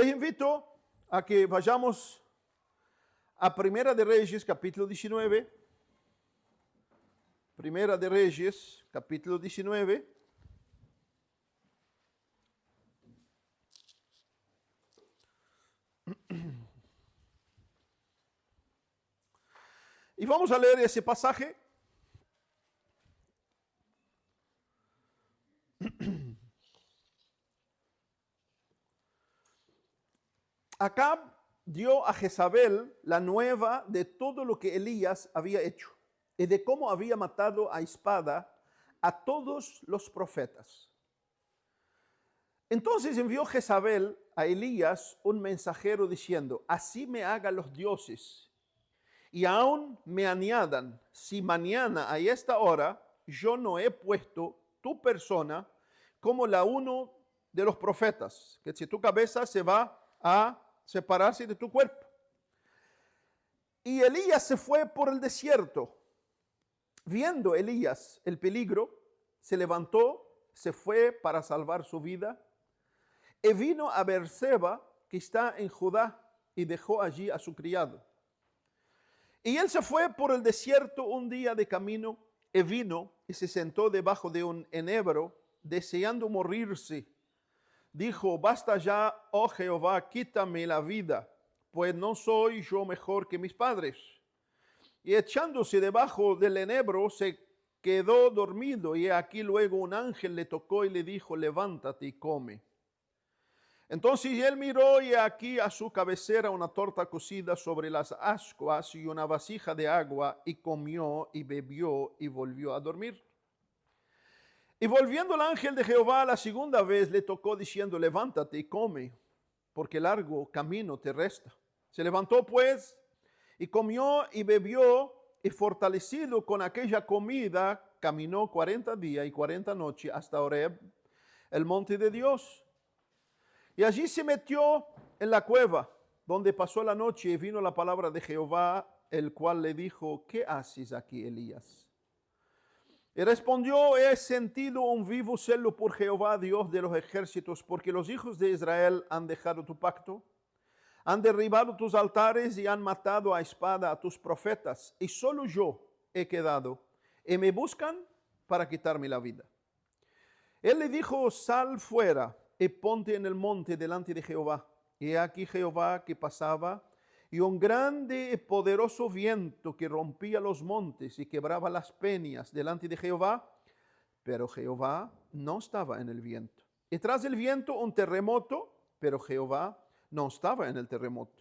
Les invito a que vayamos a Primera de Reyes, capítulo 19. Primera de Reyes, capítulo 19. Y vamos a leer ese pasaje. Acab dio a Jezabel la nueva de todo lo que Elías había hecho y de cómo había matado a espada a todos los profetas. Entonces envió Jezabel a Elías un mensajero diciendo: así me hagan los dioses y aún me añadan, si mañana a esta hora yo no he puesto tu persona como la uno de los profetas, que si tu cabeza se va a separarse de tu cuerpo. Y Elías se fue por el desierto. Viendo Elías el peligro, se levantó, se fue para salvar su vida, y vino a Beerseba, que está en Judá, y dejó allí a su criado. Y él se fue por el desierto un día de camino, y vino y se sentó debajo de un enebro, deseando morirse. Dijo: basta ya, oh Jehová, quítame la vida, pues no soy yo mejor que mis padres. Y echándose debajo del enebro, se quedó dormido, y aquí luego un ángel le tocó y le dijo: levántate y come. Entonces él miró, y aquí a su cabecera una torta cocida sobre las ascuas y una vasija de agua, y comió y bebió y volvió a dormir. Y volviendo el ángel de Jehová la segunda vez, le tocó diciendo: levántate y come, porque largo camino te resta. Se levantó pues, y comió y bebió, y fortalecido con aquella comida, caminó 40 días y 40 noches hasta Horeb, el monte de Dios. Y allí se metió en la cueva, donde pasó la noche, y vino la palabra de Jehová, el cual le dijo: ¿qué haces aquí, Elías? Y respondió: he sentido un vivo celo por Jehová, Dios de los ejércitos, porque los hijos de Israel han dejado tu pacto, han derribado tus altares y han matado a espada a tus profetas, y solo yo he quedado, y me buscan para quitarme la vida. Él le dijo: sal fuera y ponte en el monte delante de Jehová. Y aquí Jehová que pasaba, y un grande y poderoso viento que rompía los montes y quebraba las peñas delante de Jehová, pero Jehová no estaba en el viento. Y tras el viento un terremoto, pero Jehová no estaba en el terremoto.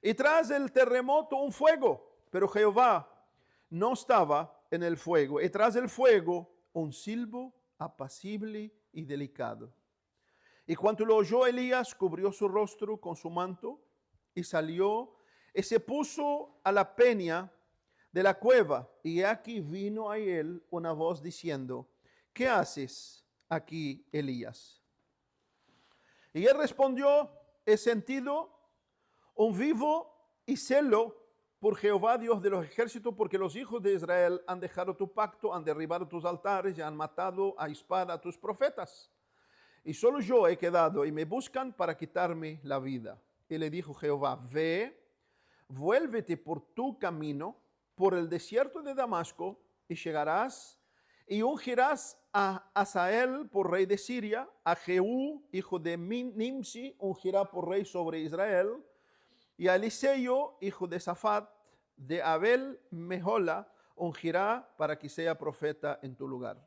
Y tras el terremoto un fuego, pero Jehová no estaba en el fuego. Y tras el fuego un silbo apacible y delicado. Y cuando lo oyó Elías, cubrió su rostro con su manto y salió y se puso a la peña de la cueva. Y aquí vino a él una voz diciendo: ¿qué haces aquí, Elías? Y él respondió: he sentido un vivo y celo por Jehová, Dios de los ejércitos, porque los hijos de Israel han dejado tu pacto, han derribado tus altares y han matado a espada a tus profetas. Y solo yo he quedado, y me buscan para quitarme la vida. Y le dijo Jehová: ve, vuélvete por tu camino, por el desierto de Damasco, y llegarás, y ungirás a Hazael por rey de Siria, a Jehú, hijo de Nimsi, ungirá por rey sobre Israel, y a Eliseo, hijo de Safat, de Abel Mehola, ungirá para que sea profeta en tu lugar.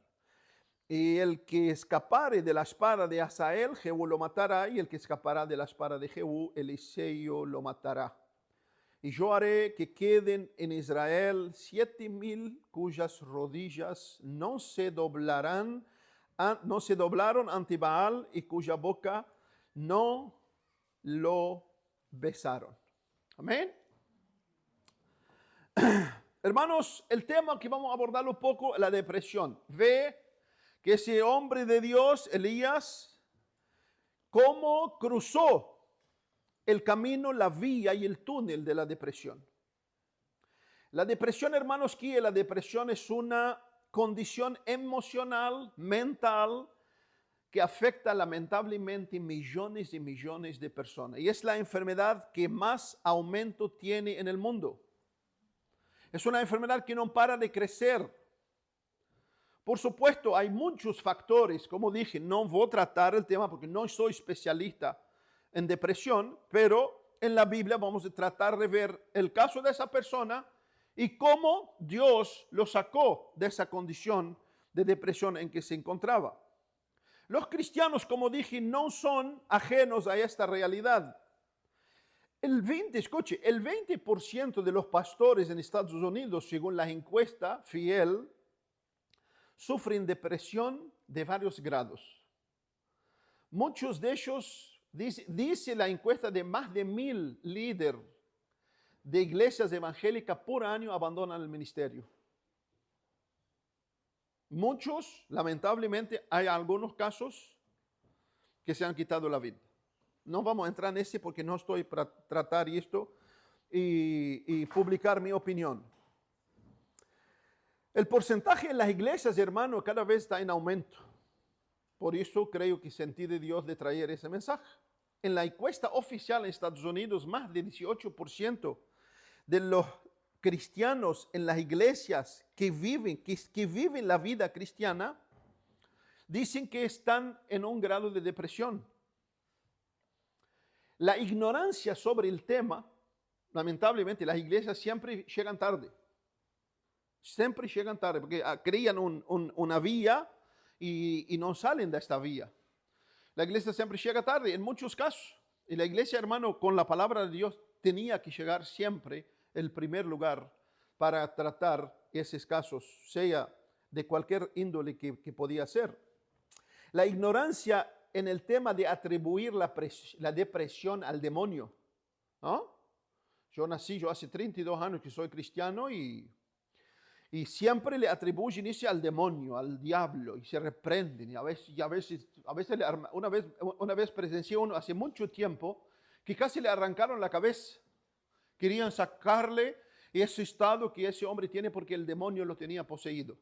Y el que escapare de la espada de Hazael, Jehú lo matará, y el que escapará de la espada de Jehú, Eliseo lo matará. Y yo haré que queden en Israel 7,000 cuyas rodillas no se doblaron ante Baal, y cuya boca no lo besaron. Amén. Hermanos, el tema que vamos a abordar un poco es la depresión. Ve que ese hombre de Dios, Elías, cómo cruzó el camino, la vía y el túnel de la depresión. La depresión, hermanos, que la depresión es una condición emocional, mental, que afecta lamentablemente millones y millones de personas. Y es la enfermedad que más aumento tiene en el mundo. Es una enfermedad que no para de crecer. Por supuesto, hay muchos factores. Como dije, no voy a tratar el tema porque no soy especialista en depresión, pero en la Biblia vamos a tratar de ver el caso de esa persona y cómo Dios lo sacó de esa condición de depresión en que se encontraba. Los cristianos, como dije, no son ajenos a esta realidad. El 20% de los pastores en Estados Unidos, según la encuesta fiel, sufren depresión de varios grados. Muchos de ellos, dice la encuesta, de más de 1,000 líderes de iglesias evangélicas por año abandonan el ministerio. Muchos, lamentablemente, hay algunos casos que se han quitado la vida. No vamos a entrar en ese porque no estoy para tratar esto y publicar mi opinión. El porcentaje en las iglesias, hermano, cada vez está en aumento. Por eso creo que sentí de Dios de traer ese mensaje. En la encuesta oficial en Estados Unidos, más del 18% de los cristianos en las iglesias que viven la vida cristiana, dicen que están en un grado de depresión. La ignorancia sobre el tema, lamentablemente, las iglesias siempre llegan tarde. Siempre llegan tarde porque crean una vía y no salen de esta vía. La iglesia siempre llega tarde en muchos casos. Y la iglesia, hermano, con la palabra de Dios tenía que llegar siempre el primer lugar para tratar esos casos, sea de cualquier índole que podía ser. La ignorancia en el tema de atribuir la depresión al demonio, ¿no? Yo hace 32 años que soy cristiano y siempre le atribuyen eso al demonio, al diablo, y se reprenden. Y a veces una vez presencié uno hace mucho tiempo que casi le arrancaron la cabeza. Querían sacarle ese estado que ese hombre tiene porque el demonio lo tenía poseído.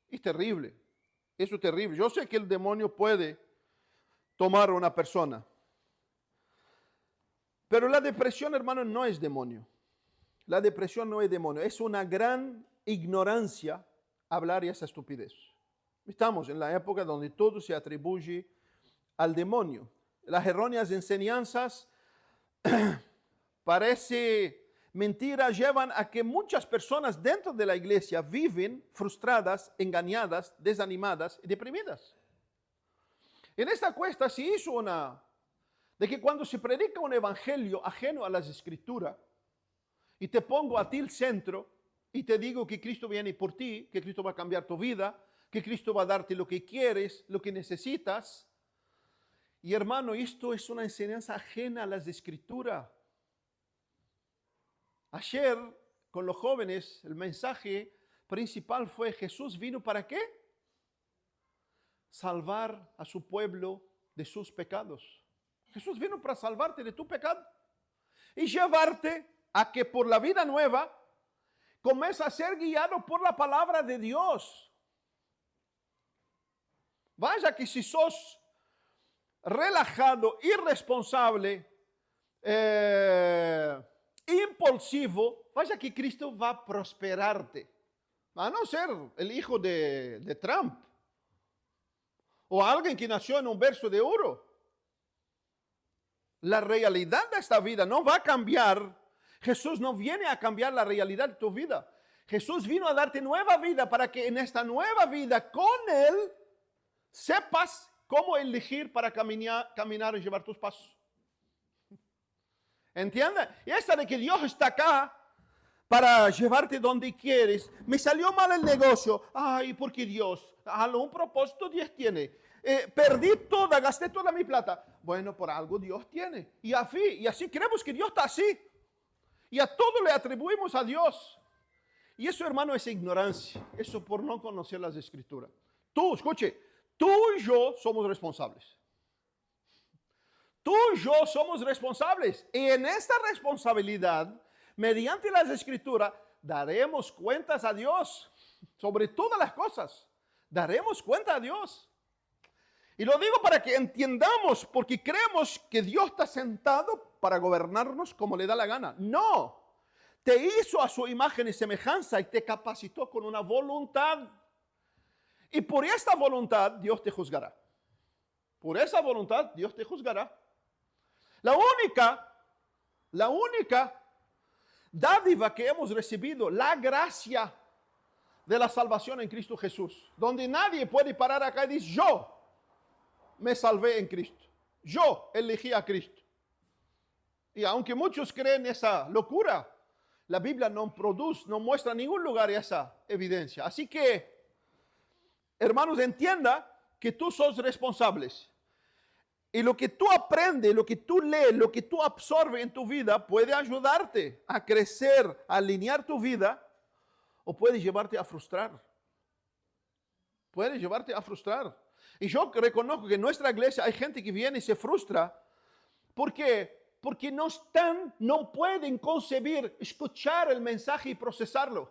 Es terrible. Eso es terrible. Yo sé que el demonio puede tomar a una persona. Pero la depresión, hermano, no es demonio. La depresión no es demonio. Es una gran ignorancia hablar esa estupidez. Estamos en la época donde todo se atribuye al demonio. Las erróneas enseñanzas parece mentira, llevan a que muchas personas dentro de la iglesia viven frustradas, engañadas, desanimadas y deprimidas. En esta encuesta se hizo de que cuando se predica un evangelio ajeno a las escrituras y te pongo a ti el centro y te digo que Cristo viene por ti, que Cristo va a cambiar tu vida, que Cristo va a darte lo que quieres, lo que necesitas. Y hermano, esto es una enseñanza ajena a las escrituras. Ayer, con los jóvenes, el mensaje principal fue: Jesús vino ¿para qué? Salvar a su pueblo de sus pecados. Jesús vino para salvarte de tu pecado y llevarte a que por la vida nueva comiences a ser guiado por la palabra de Dios. Vaya que si sos relajado, irresponsable, impulsivo, vaya que Cristo va a prosperarte. A no ser el hijo de Trump o alguien que nació en un verso de oro. La realidad de esta vida no va a cambiar. Jesús no viene a cambiar la realidad de tu vida. Jesús vino a darte nueva vida para que en esta nueva vida con Él sepas cómo elegir para caminar y llevar tus pasos. ¿Entiendes? Y esta de que Dios está acá para llevarte donde quieres. Me salió mal el negocio. Ay, porque Dios, un propósito Dios tiene. Perdí toda, gasté toda mi plata. Bueno, por algo Dios tiene. Y así creemos que Dios está así. Y a todo le atribuimos a Dios. Y eso, hermano, es ignorancia. Eso por no conocer las escrituras. Escuche, tú y yo somos responsables. Tú y yo somos responsables. Y en esta responsabilidad, mediante las escrituras, daremos cuentas a Dios sobre todas las cosas. Daremos cuenta a Dios. Y lo digo para que entendamos, porque creemos que Dios está sentado para gobernarnos como le da la gana. No, te hizo a su imagen y semejanza y te capacitó con una voluntad. Y por esta voluntad Dios te juzgará. Por esa voluntad Dios te juzgará. La única dádiva que hemos recibido, la gracia de la salvación en Cristo Jesús, donde nadie puede parar acá y decir, yo me salvé en Cristo, yo elegí a Cristo. Y aunque muchos creen esa locura, la Biblia no muestra en ningún lugar esa evidencia. Así que, hermanos, entienda que tú sos responsables. Y lo que tú aprendes, lo que tú lees, lo que tú absorbes en tu vida puede ayudarte a crecer, a alinear tu vida, o puede llevarte a frustrar. Puede llevarte a frustrar. Y yo reconozco que en nuestra iglesia hay gente que viene y se frustra. ¿Por qué? Porque no pueden concebir, escuchar el mensaje y procesarlo.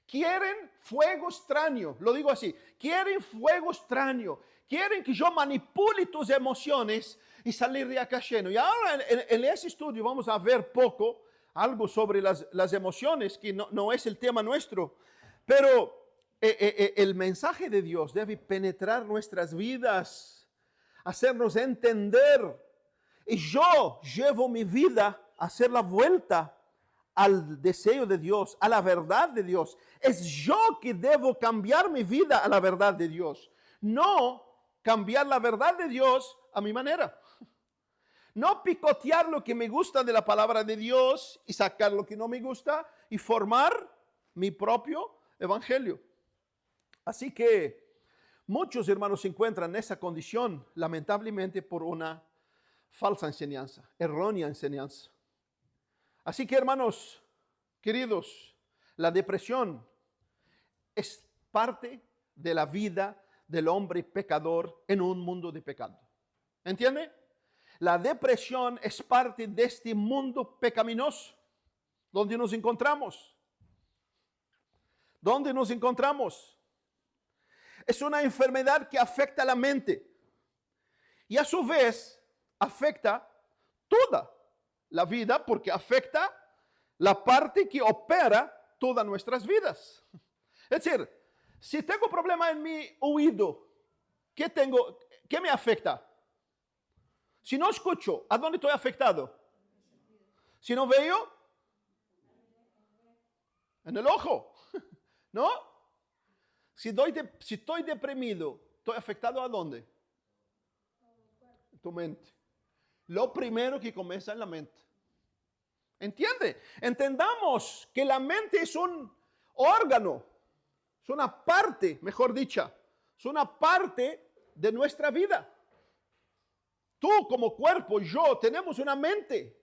Quieren fuego extraño, lo digo así, quieren fuego extraño. Quieren que yo manipule tus emociones y salir de acá lleno. Y ahora en ese estudio vamos a ver algo sobre las emociones, que no es el tema nuestro. Pero el mensaje de Dios debe penetrar nuestras vidas, hacernos entender. Y yo llevo mi vida a hacer la vuelta al deseo de Dios, a la verdad de Dios. Es yo que debo cambiar mi vida a la verdad de Dios. No cambiar la verdad de Dios a mi manera. No picotear lo que me gusta de la palabra de Dios y sacar lo que no me gusta y formar mi propio evangelio. Así que muchos hermanos se encuentran en esa condición, lamentablemente, por una falsa enseñanza, errónea enseñanza. Así que, hermanos queridos, la depresión es parte de la vida del hombre pecador en un mundo de pecado. ¿Entiende? La depresión es parte de este mundo pecaminoso donde nos encontramos. ¿Dónde nos encontramos? Es una enfermedad que afecta a la mente y a su vez afecta toda la vida, porque afecta la parte que opera todas nuestras vidas. Es decir, si tengo problema en mi oído, ¿qué me afecta? Si no escucho, ¿a dónde estoy afectado? Si no veo, en el ojo, ¿no? Si estoy deprimido, ¿estoy afectado a dónde? En tu mente. Lo primero que comienza en la mente. ¿Entiende? Entendamos que la mente es un órgano, es una parte, mejor dicha, es una parte de nuestra vida. Tú como cuerpo, yo, tenemos una mente.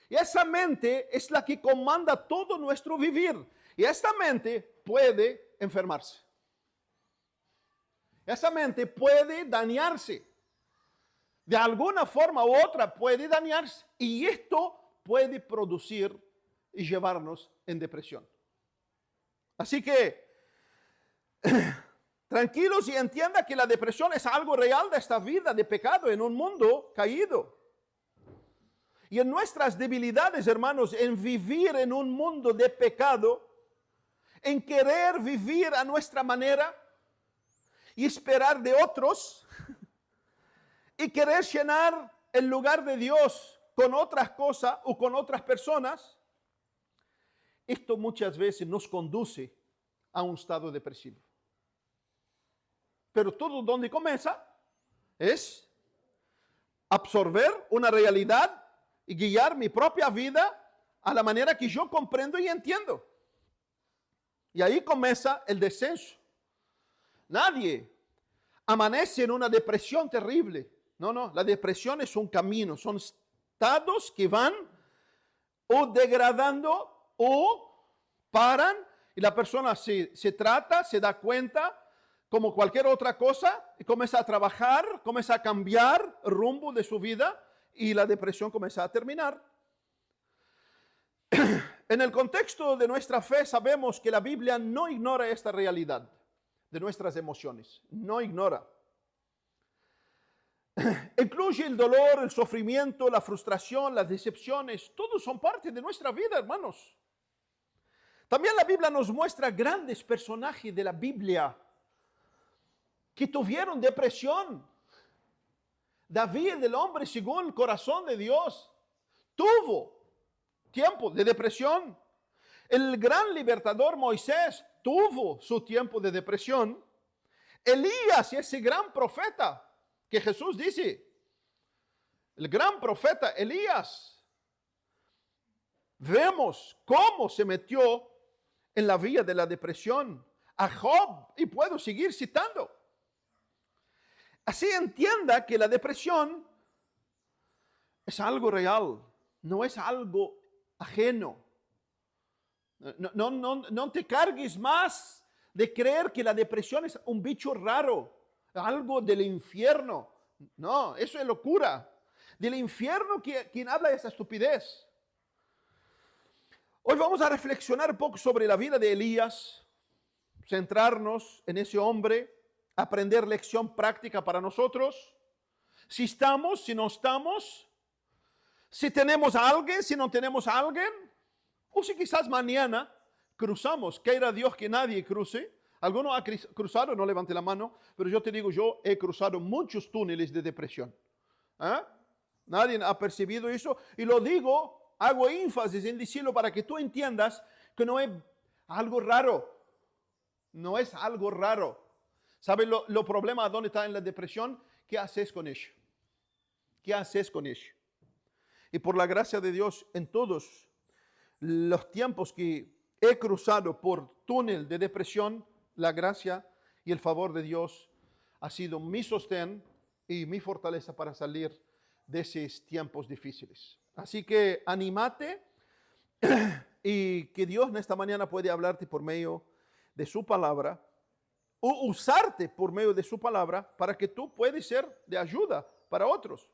Y esa mente es la que comanda todo nuestro vivir. Y esta mente puede enfermarse. Esa mente puede dañarse. De alguna forma u otra puede dañarse. Y esto puede producir y llevarnos en depresión. Así que, tranquilos y entienda que la depresión es algo real de esta vida de pecado en un mundo caído. Y en nuestras debilidades, hermanos, en vivir en un mundo de pecado, en querer vivir a nuestra manera y esperar de otros y querer llenar el lugar de Dios con otras cosas o con otras personas, esto muchas veces nos conduce a un estado depresivo. Pero todo donde comienza es absorber una realidad y guiar mi propia vida a la manera que yo comprendo y entiendo. Y ahí comienza el descenso. Nadie amanece en una depresión terrible. No, la depresión es un camino, son estados que van o degradando o paran y la persona se trata, se da cuenta como cualquier otra cosa y comienza a trabajar, comienza a cambiar el rumbo de su vida y la depresión comienza a terminar. En el contexto de nuestra fe sabemos que la Biblia no ignora esta realidad de nuestras emociones, no ignora. Incluye el dolor, el sufrimiento, la frustración, las decepciones. Todos son parte de nuestra vida, hermanos. También la Biblia nos muestra grandes personajes de la Biblia que tuvieron depresión. David, el hombre según el corazón de Dios, tuvo tiempo de depresión. El gran libertador Moisés tuvo su tiempo de depresión. Elías, ese gran profeta que Jesús dice, el gran profeta Elías, vemos cómo se metió en la vía de la depresión. A Job, y puedo seguir citando. Así entienda que la depresión es algo real, no es algo ajeno. No te cargues más de creer que la depresión es un bicho raro, algo del infierno. No, eso es locura. Del infierno, quien habla de esa estupidez. Hoy vamos a reflexionar un poco sobre la vida de Elías, centrarnos en ese hombre, aprender lección práctica para nosotros. Si estamos, si no estamos, si tenemos a alguien, si no tenemos a alguien, o si quizás mañana cruzamos, quiera Dios que nadie cruce. ¿Alguno ha cruzado? No levante la mano, pero yo te digo, yo he cruzado muchos túneles de depresión. Nadie ha percibido eso, y lo digo, hago énfasis en decirlo para que tú entiendas que no es algo raro. No es algo raro. ¿Sabes lo problema dónde está en la depresión? ¿Qué haces con ello? ¿Qué haces con ello? Y por la gracia de Dios, en todos los tiempos que he cruzado por túnel de depresión, la gracia y el favor de Dios ha sido mi sostén y mi fortaleza para salir de esos tiempos difíciles. Así que anímate y que Dios en esta mañana puede hablarte por medio de su palabra o usarte por medio de su palabra para que tú puedas ser de ayuda para otros.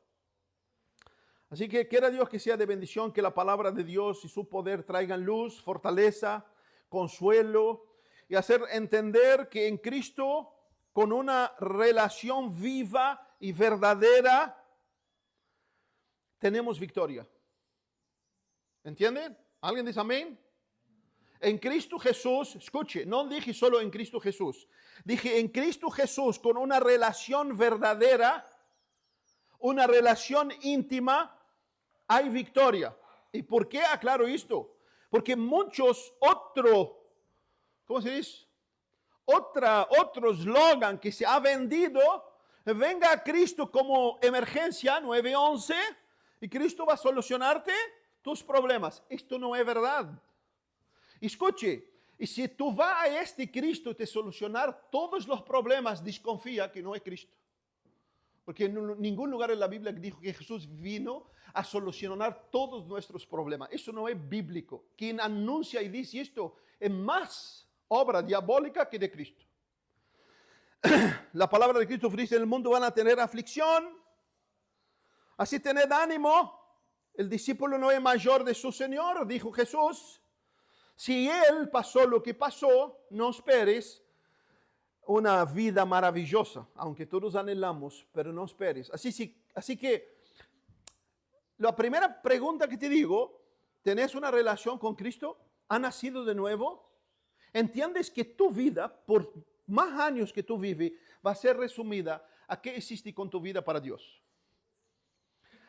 Así que quiera Dios que sea de bendición, que la palabra de Dios y su poder traigan luz, fortaleza, consuelo y hacer entender que en Cristo, con una relación viva y verdadera, tenemos victoria. ¿Entienden? ¿Alguien dice amén? En Cristo Jesús, escuche, no dije solo en Cristo Jesús, dije en Cristo Jesús con una relación verdadera, una relación íntima, hay victoria. ¿Y por qué aclaro esto? Porque muchos ¿cómo se dice? Otro eslogan que se ha vendido, venga a Cristo como emergencia 911 y Cristo va a solucionarte tus problemas. Esto no es verdad. Escuche, y si tú vas a este Cristo te solucionar todos los problemas, desconfía que no es Cristo. Porque en ningún lugar en la Biblia dijo que Jesús vino a solucionar todos nuestros problemas. Eso no es bíblico. Quien anuncia y dice esto es más obra diabólica que de Cristo. La palabra de Cristo dice: en el mundo van a tener aflicción. Así tened ánimo. El discípulo no es mayor de su Señor, dijo Jesús. Si Él pasó lo que pasó, no esperes una vida maravillosa, aunque todos anhelamos, pero no esperes. Así que la primera pregunta que te digo, ¿tenés una relación con Cristo? ¿Has nacido de nuevo? ¿Entiendes que tu vida, por más años que tú vives, va a ser resumida a qué hiciste con tu vida para Dios?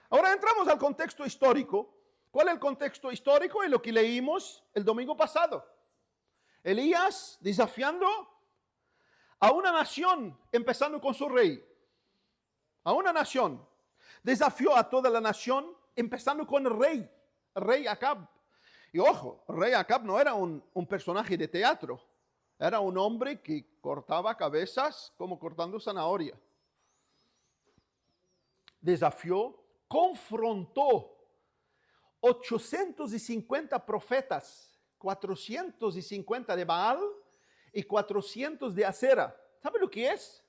Ahora entramos al contexto histórico. ¿Cuál es el contexto histórico? Es lo que leímos el domingo pasado. Elías desafiando a una nación, empezando con su rey. A una nación. Desafió a toda la nación, empezando con el rey Acab. Y ojo, el rey Acab no era un personaje de teatro. Era un hombre que cortaba cabezas como cortando zanahoria. Desafió, confrontó 850 profetas, 450 de Baal y 400 de Acera. ¿Sabe lo que es?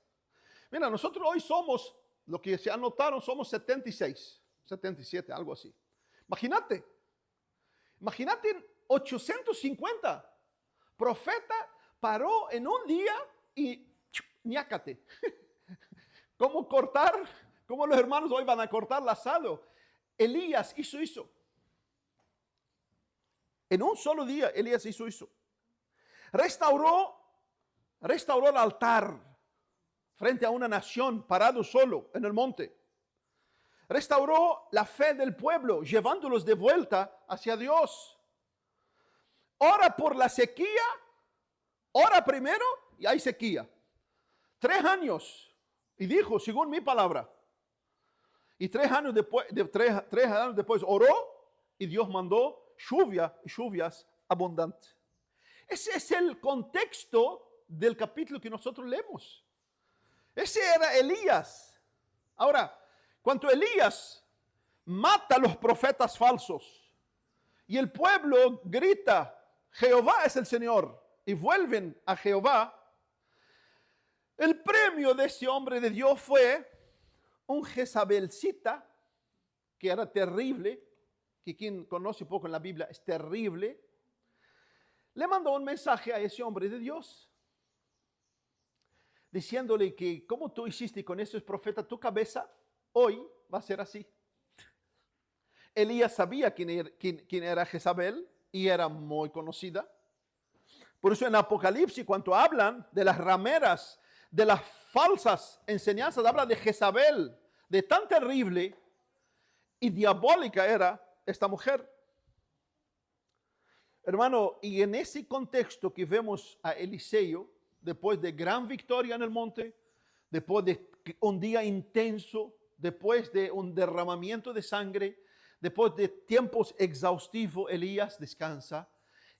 Mira, nosotros hoy somos, lo que se anotaron, somos 76, 77, algo así. Imagínate 850. Profeta paró en un día y ñácate. ¿Cómo cortar Como los hermanos hoy van a cortar el asado. Elías hizo eso. En un solo día Elías hizo eso. Restauró el altar frente a una nación parado solo en el monte. Restauró la fe del pueblo, llevándolos de vuelta hacia Dios. Ora por la sequía, ora primero y hay sequía. 3 años. Y dijo, según mi palabra. Y 3 años después, tres años después oró y Dios mandó lluvias abundantes. Ese es el contexto del capítulo que nosotros leemos. Ese era Elías. Ahora, cuando Elías mata a los profetas falsos y el pueblo grita, Jehová es el Señor, y vuelven a Jehová, el premio de ese hombre de Dios fue un Jezabelcita, que era terrible, que quien conoce poco en la Biblia es terrible, le mandó un mensaje a ese hombre de Dios, diciéndole que como tú hiciste con esos profetas, tu cabeza hoy va a ser así. Elías sabía quién era Jezabel y era muy conocida. Por eso en Apocalipsis, cuando hablan de las rameras, de las falsas enseñanzas, habla de Jezabel, de tan terrible y diabólica era esta mujer. Hermano, y en ese contexto que vemos a Eliseo, después de gran victoria en el monte, después de un día intenso, después de un derramamiento de sangre, después de tiempos exhaustivos, Elías descansa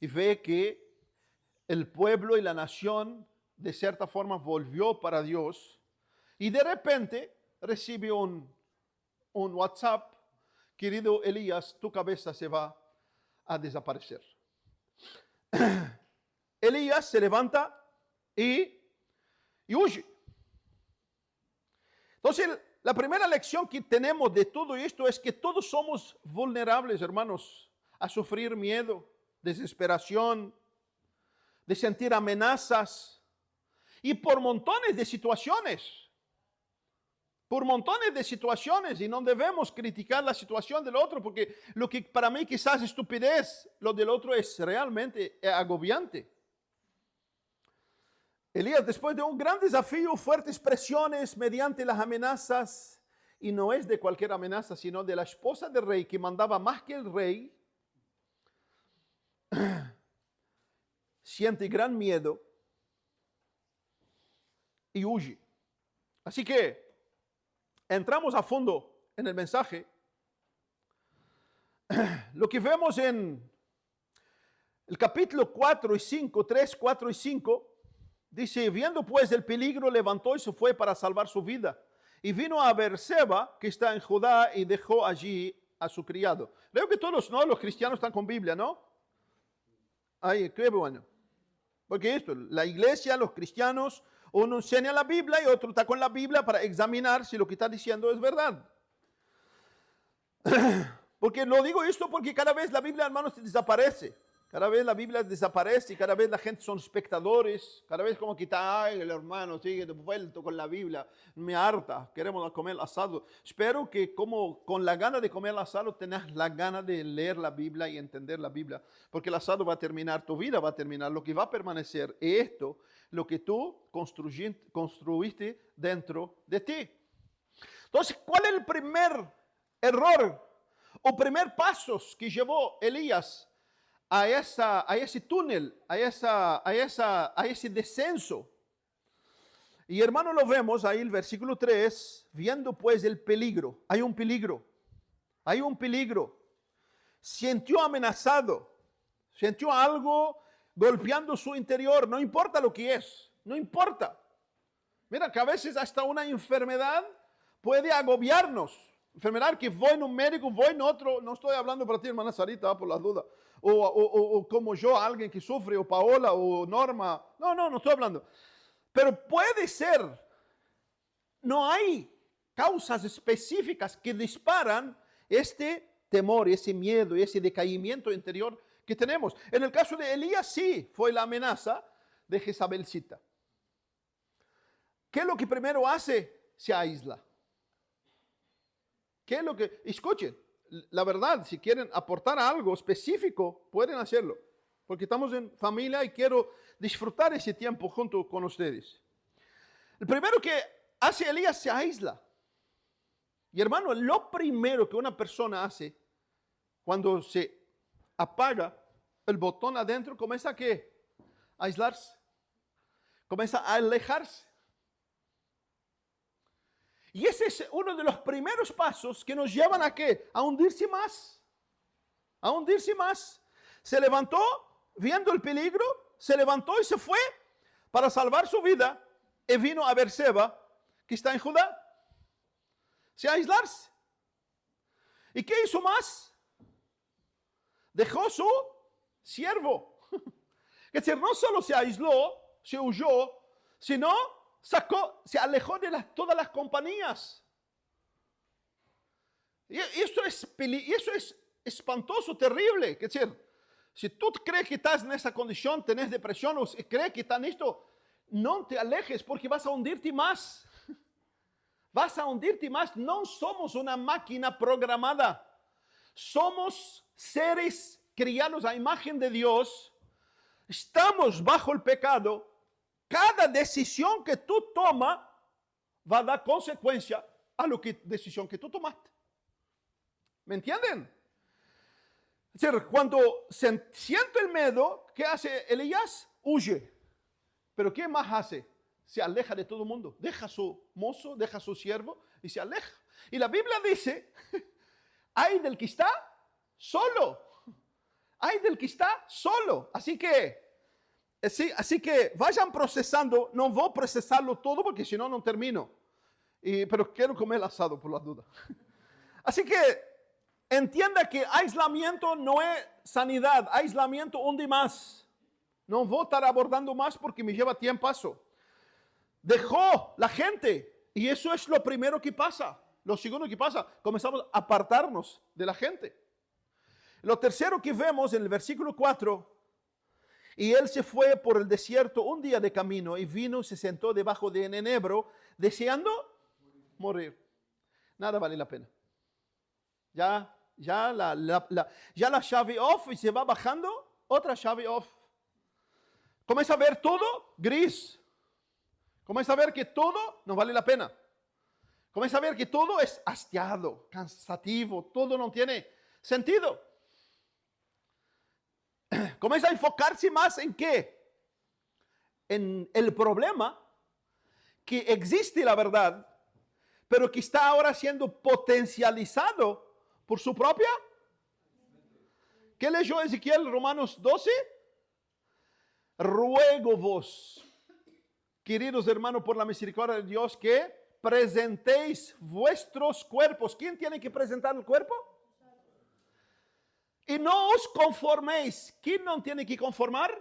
y ve que el pueblo y la nación de cierta forma volvió para Dios y de repente recibe un WhatsApp, querido Elías, tu cabeza se va a desaparecer. Elías se levanta y huye. Entonces, la primera lección que tenemos de todo esto es que todos somos vulnerables, hermanos, a sufrir miedo, desesperación, de sentir amenazas y por montones de situaciones. Y no debemos criticar la situación del otro, porque lo que para mí quizás es estupidez, lo del otro es realmente agobiante. Elías, después de un gran desafío, fuertes presiones mediante las amenazas, y no es de cualquier amenaza, sino de la esposa del rey, que mandaba más que el rey, siente gran miedo y huye. Así que entramos a fondo en el mensaje. Lo que vemos en el capítulo 4 y 5, 3, 4 y 5, dice, viendo pues el peligro, levantó y se fue para salvar su vida. Y vino a Beerseba, que está en Judá, y dejó allí a su criado. Creo que todos, ¿no? Los cristianos están con Biblia, ¿no? Ay, qué bueno. Porque esto, la iglesia, los cristianos, uno enseña la Biblia y otro está con la Biblia para examinar si lo que está diciendo es verdad. Porque lo digo esto porque cada vez la Biblia, hermanos, desaparece. Cada vez la Biblia desaparece y cada vez la gente son espectadores. Cada vez como que está, ay, el hermano sigue de vuelto con la Biblia. Me harta, queremos comer asado. Espero que como con la gana de comer asado tengas la gana de leer la Biblia y entender la Biblia. Porque el asado va a terminar, tu vida va a terminar. Lo que va a permanecer es esto, lo que tú construiste dentro de ti. Entonces, ¿cuál es el primer error o primer paso que llevó Elías a ese túnel, a ese descenso? Y hermano, lo vemos ahí el versículo 3, viendo pues el peligro. Hay un peligro. Sintió amenazado, sintió algo golpeando su interior, no importa lo que es, no importa. Mira que a veces hasta una enfermedad puede agobiarnos. Enfermedad que voy en un médico, voy en otro, no estoy hablando para ti, hermana Sarita, por las dudas, o como yo, alguien que sufre, o Paola, o Norma, no estoy hablando. Pero puede ser, no hay causas específicas que disparan este temor, ese miedo, ese decaimiento interior que tenemos. En el caso de Elías, sí, fue la amenaza de Jezabelcita. ¿Qué es lo que primero hace? Se aísla. ¿Qué es lo que? Escuchen, la verdad, si quieren aportar algo específico, pueden hacerlo. Porque estamos en familia y quiero disfrutar ese tiempo junto con ustedes. El primero que hace Elías se aísla. Y hermano, lo primero que una persona hace cuando se apaga el botón adentro, comienza a ¿qué? A aislarse. Comienza a alejarse. Y ese es uno de los primeros pasos que nos llevan a ¿qué? A hundirse más. A hundirse más. Se levantó viendo el peligro, se levantó y se fue para salvar su vida y vino a Beerseba, que está en Judá. Se aislarse. ¿Y qué hizo más? Dejó su siervo. Es decir, no solo se aisló, se huyó, sino se alejó de todas las compañías. Y eso es espantoso, terrible. Es decir, si tú crees que estás en esa condición, tenés depresión o crees que estás en esto, no te alejes porque vas a hundirte más. Vas a hundirte más. No somos una máquina programada. Somos seres criados a imagen de Dios. Estamos bajo el pecado. Cada decisión que tú tomas va a dar consecuencia a la decisión que tú tomaste. ¿Me entienden? Es decir, cuando se siente el miedo, ¿qué hace Elías? Huye. ¿Pero qué más hace? Se aleja de todo el mundo. Deja a su mozo, deja a su siervo y se aleja. Y la Biblia dice, hay del que está solo. Hay del que está solo. Así que vayan procesando. No voy a procesarlo todo porque si no, no termino. Pero quiero comer el asado por las dudas. Así que entienda que aislamiento no es sanidad. Aislamiento hunde más. No voy a estar abordando más porque me lleva tiempo. Dejó la gente. Y eso es lo primero que pasa. Lo segundo que pasa, comenzamos a apartarnos de la gente. Lo tercero que vemos en el versículo 4. Y él se fue por el desierto un día de camino y vino y se sentó debajo de un enebro deseando morir. Nada vale la pena. Ya la llave off y se va bajando otra llave off. Comienza a ver todo gris. Comienza a ver que todo no vale la pena. Comienza a ver que todo es hastiado, cansativo, todo no tiene sentido. Comienza a enfocarse más en qué? En el problema que existe la verdad, pero que está ahora siendo potencializado por su propia. ¿Qué leyó Ezequiel Romanos 12? Ruego vos, queridos hermanos, por la misericordia de Dios, que presentéis vuestros cuerpos. ¿Quién tiene que presentar el cuerpo? Y no os conforméis. ¿Quién no tiene que conformar?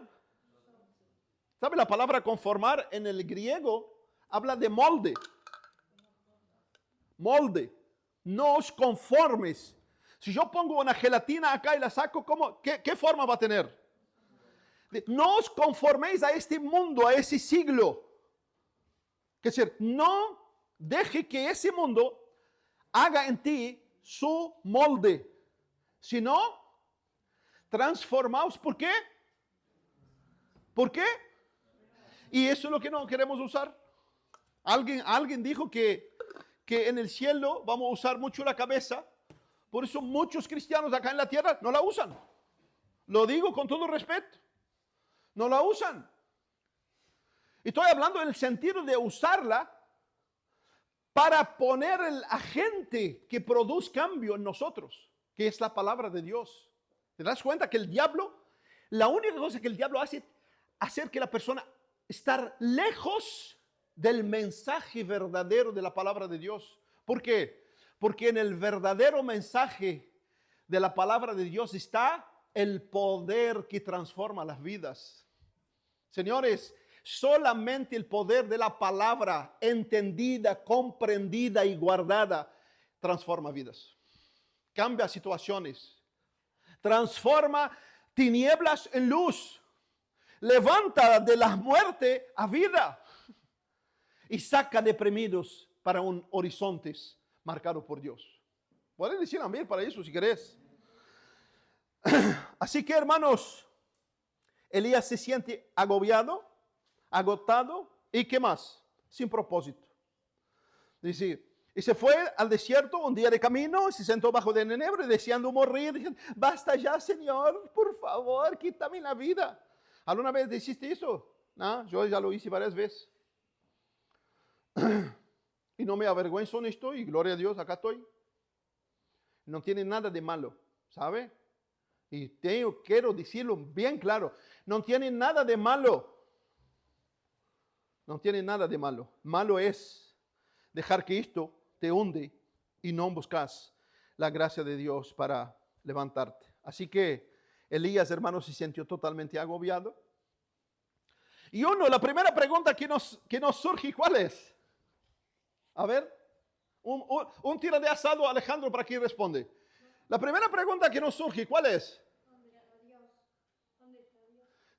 ¿Sabe la palabra conformar en el griego? Habla de molde. Molde. No os conformes. Si yo pongo una gelatina acá y la saco, ¿qué forma va a tener? No os conforméis a este mundo, a ese siglo. Es decir, no deje que ese mundo haga en ti su molde, sino transformaos. ¿Por qué? ¿Por qué? Y eso es lo que no queremos usar. Alguien dijo que en el cielo vamos a usar mucho la cabeza. Por eso muchos cristianos acá en la tierra no la usan. Lo digo con todo respeto. No la usan. Y estoy hablando en el sentido de usarla para poner el agente que produce cambio en nosotros, que es la palabra de Dios. ¿Te das cuenta que el diablo, la única cosa que el diablo hace, hacer que la persona estar lejos del mensaje verdadero de la palabra de Dios? ¿Por qué? Porque en el verdadero mensaje de la palabra de Dios está el poder que transforma las vidas. Señores, solamente el poder de la palabra entendida, comprendida y guardada transforma vidas. Cambia situaciones. Transforma tinieblas en luz. Levanta de la muerte a vida. Y saca deprimidos para un horizonte marcado por Dios. Puedes decir amén para eso si querés. Así que, hermanos, Elías se siente agobiado, agotado y ¿qué más? Sin propósito. Dice, y se fue al desierto un día de camino, se sentó bajo de enebro deseando morir. Diciendo, basta ya, Señor, por favor, quítame la vida. ¿Alguna vez hiciste eso? No, yo ya lo hice varias veces. Y no me avergüenzo en esto y gloria a Dios, acá estoy. No tiene nada de malo, ¿sabe? Y quiero decirlo bien claro, no tiene nada de malo. No tiene nada de malo. Malo es dejar que esto te hunde y no buscas la gracia de Dios para levantarte. Así que Elías, hermanos, se sintió totalmente agobiado. Y la primera pregunta que nos surge, ¿cuál es? A ver, un tira de asado, Alejandro, para que responde. La primera pregunta que nos surge, ¿cuál es?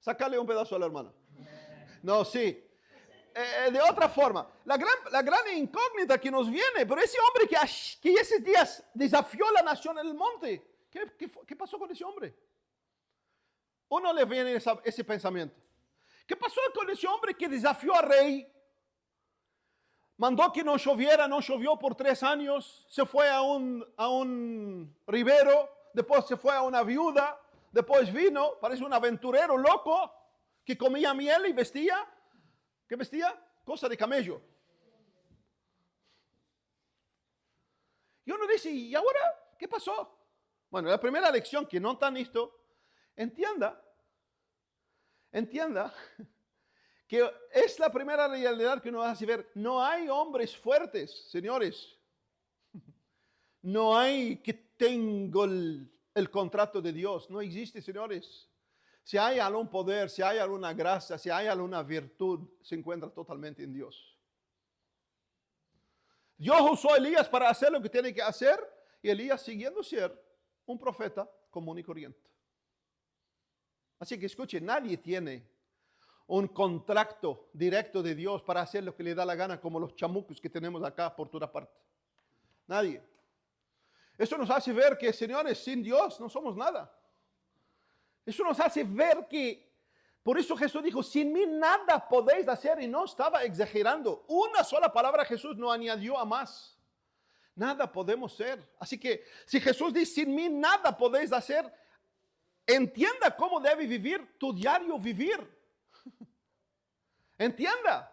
Sácale un pedazo a la hermana. No, sí. De otra forma, la gran incógnita que nos viene, pero ese hombre que esos días desafió la nación en el monte, ¿qué pasó con ese hombre? Uno le viene ese pensamiento. ¿Qué pasó con ese hombre que desafió al rey? Mandó que no lloviera, no llovió por 3 años, se fue a un ribero, después se fue a una viuda, después vino, parece un aventurero loco, que comía miel y vestía. ¿Qué vestía? Cosa de camello. Y uno dice, ¿y ahora qué pasó? Bueno, la primera lección que no está listo, entienda que es la primera realidad que uno hace ver. No hay hombres fuertes, señores. No hay que tengo el contrato de Dios. No existe, señores. Si hay algún poder, si hay alguna gracia, si hay alguna virtud, se encuentra totalmente en Dios. Dios usó a Elías para hacer lo que tiene que hacer y Elías siguiendo ser un profeta común y corriente. Así que escuche, nadie tiene un contrato directo de Dios para hacer lo que le da la gana como los chamucos que tenemos acá por toda parte. Nadie. Eso nos hace ver que, señores, sin Dios no somos nada. Eso nos hace ver que, por eso Jesús dijo, sin mí nada podéis hacer, y no estaba exagerando. Una sola palabra Jesús no añadió a más. Nada podemos ser. Así que si Jesús dice, sin mí nada podéis hacer, entienda cómo debe vivir tu diario vivir. Entienda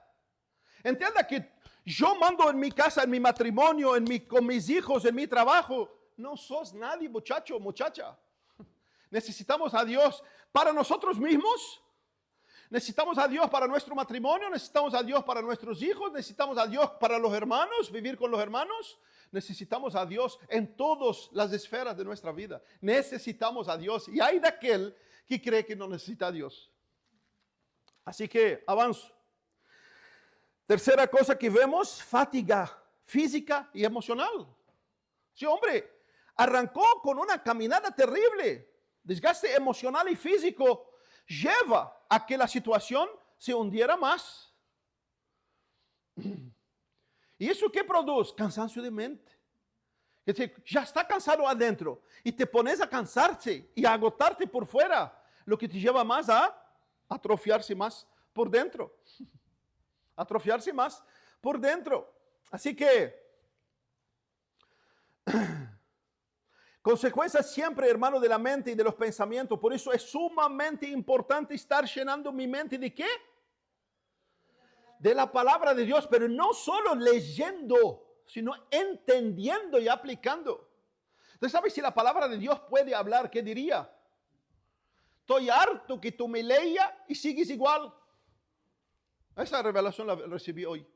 que yo mando en mi casa, en mi matrimonio, con mis hijos, en mi trabajo. No sos nadie, muchacho, muchacha. Necesitamos a Dios para nosotros mismos. Necesitamos a Dios para nuestro matrimonio. Necesitamos a Dios para nuestros hijos. Necesitamos a Dios para los hermanos, vivir con los hermanos. Necesitamos a Dios en todas las esferas de nuestra vida. Necesitamos a Dios. Y hay de aquel que cree que no necesita a Dios. Así que avanzo. Tercera cosa que vemos, fatiga física y emocional. Sí, hombre, arrancó con una caminada terrible. Desgaste emocional y físico lleva a que la situación se hundiera más. ¿Y eso qué produce? Cansancio de mente. Es decir, ya está cansado adentro y te pones a cansarse y a agotarte por fuera, lo que te lleva más a atrofiarse más por dentro. Atrofiarse más por dentro. Así que consecuencias siempre, hermano, de la mente y de los pensamientos. Por eso es sumamente importante estar llenando mi mente de ¿qué? De la palabra de Dios, pero no solo leyendo, sino entendiendo y aplicando. Entonces, ¿sabes si la palabra de Dios puede hablar? ¿Qué diría? Estoy harto que tú me leas y sigues igual. Esa revelación la recibí hoy.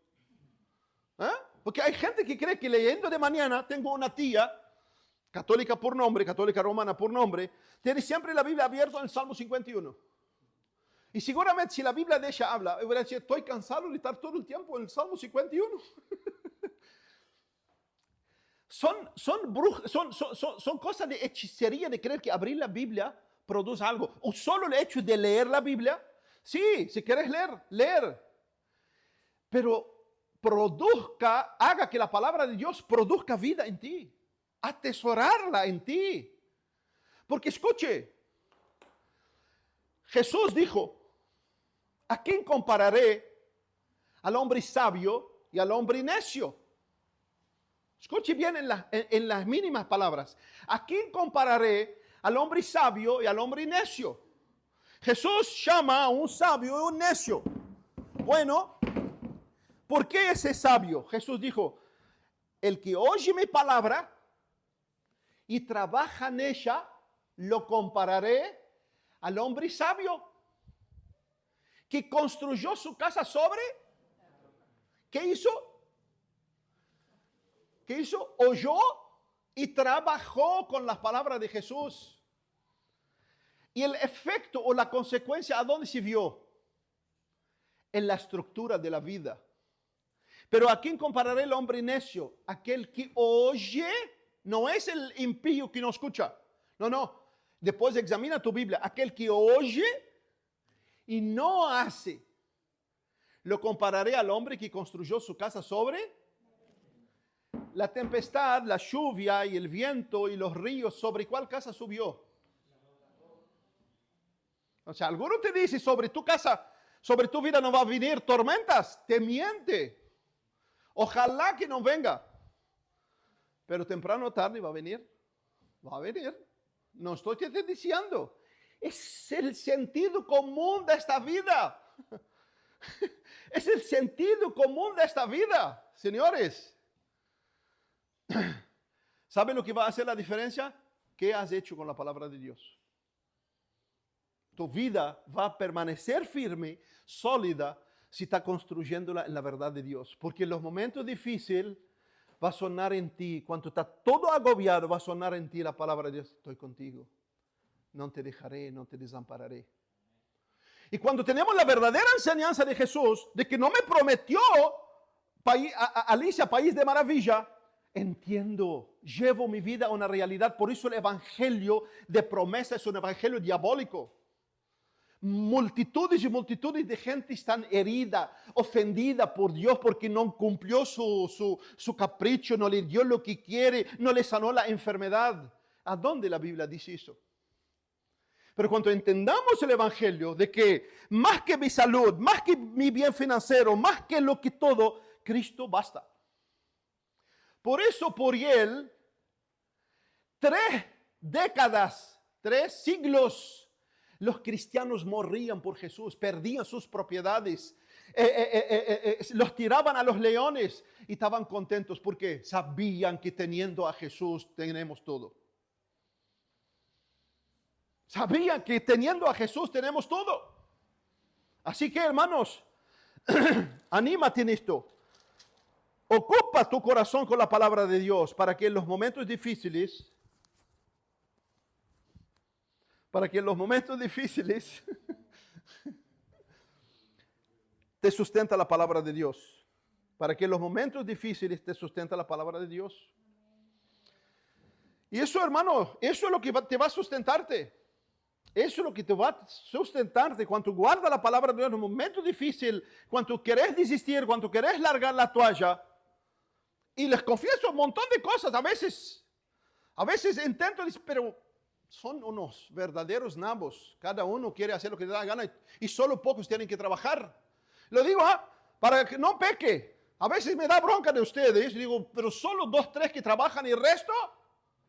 Porque hay gente que cree que leyendo de mañana, tengo una tía, católica por nombre, católica romana por nombre, tiene siempre la Biblia abierta en el Salmo 51. Y seguramente si la Biblia de ella habla, voy a decir, estoy cansado de estar todo el tiempo en el Salmo 51. Son cosas de hechicería de creer que abrir la Biblia produce algo. O solo el hecho de leer la Biblia, sí, si quieres leer. Pero haga que la palabra de Dios produzca vida en ti. atesorarla en ti. Porque escuche, Jesús dijo, ¿a quién compararé? Al hombre sabio y al hombre necio. Escuche bien en las mínimas palabras. ¿A quién compararé? Al hombre sabio y al hombre necio. Jesús llama a un sabio y un necio. Bueno, ¿por qué ese sabio? Jesús dijo, el que oye mi palabra y trabaja en ella, lo compararé al hombre sabio que construyó su casa sobre. ¿Qué hizo? ¿Qué hizo? Oyó y trabajó con las palabras de Jesús. Y el efecto o la consecuencia, ¿a dónde se vio? En la estructura de la vida. Pero ¿a quién compararé el hombre necio? Aquel que oye, no es el impío que no escucha. No. Después examina tu Biblia. Aquel que oye y no hace. Lo compararé al hombre que construyó su casa sobre la tempestad, la lluvia y el viento y los ríos. ¿Sobre cuál casa subió? O sea, alguno te dice sobre tu casa, sobre tu vida no va a venir tormentas. Te miente. Ojalá que no venga. Pero temprano o tarde va a venir. Va a venir. No estoy te diciendo. Es el sentido común de esta vida. Es el sentido común de esta vida, señores. ¿Saben lo que va a hacer la diferencia? ¿Qué has hecho con la palabra de Dios? Tu vida va a permanecer firme, sólida, si está construyéndola en la verdad de Dios. Porque en los momentos difíciles va a sonar en ti, cuando está todo agobiado, va a sonar en ti la palabra de Dios. Estoy contigo. No te dejaré, no te desampararé. Y cuando tenemos la verdadera enseñanza de Jesús, de que no me prometió Alicia, país de maravilla, entiendo, llevo mi vida a una realidad. Por eso el evangelio de promesa es un evangelio diabólico. Multitudes y multitudes de gente están herida, ofendida por Dios porque no cumplió su capricho, no le dio lo que quiere, no le sanó la enfermedad. ¿A dónde la Biblia dice eso? Pero cuando entendamos el evangelio de que más que mi salud, más que mi bien financiero, más que lo que todo, Cristo basta. Por eso por él, 3 décadas, 3 siglos, los cristianos morían por Jesús, perdían sus propiedades, los tiraban a los leones y estaban contentos porque sabían que teniendo a Jesús tenemos todo. Sabían que teniendo a Jesús tenemos todo. Así que, hermanos, anímate en esto. Ocupa tu corazón con la palabra de Dios para que en los momentos difíciles, te sustenta la palabra de Dios. Para que en los momentos difíciles te sustenta la palabra de Dios. Y eso, hermano, eso es lo que te va a sustentarte. Eso es lo que te va a sustentarte cuando guardas la palabra de Dios en un momento difícil, cuando querés desistir, cuando querés largar la toalla. Y les confieso un montón de cosas. A veces intento decir, pero son unos verdaderos nabos. Cada uno quiere hacer lo que le da la gana y solo pocos tienen que trabajar. Lo digo para que no peque. A veces me da bronca de ustedes. Digo, pero solo 2, 3 que trabajan y el resto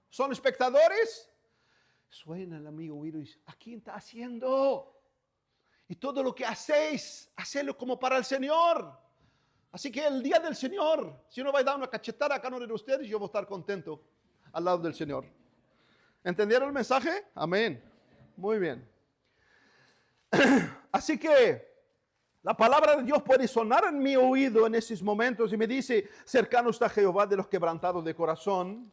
son espectadores. Suena el amigo oído y dice, ¿a quién está haciendo? Y todo lo que hacéis, hacedlo como para el Señor. Así que el día del Señor, si uno va a dar una cachetada a cada uno de ustedes, yo voy a estar contento al lado del Señor. ¿Entendieron el mensaje? Amén. Muy bien. Así que la palabra de Dios puede sonar en mi oído en esos momentos y me dice, cercano está Jehová de los quebrantados de corazón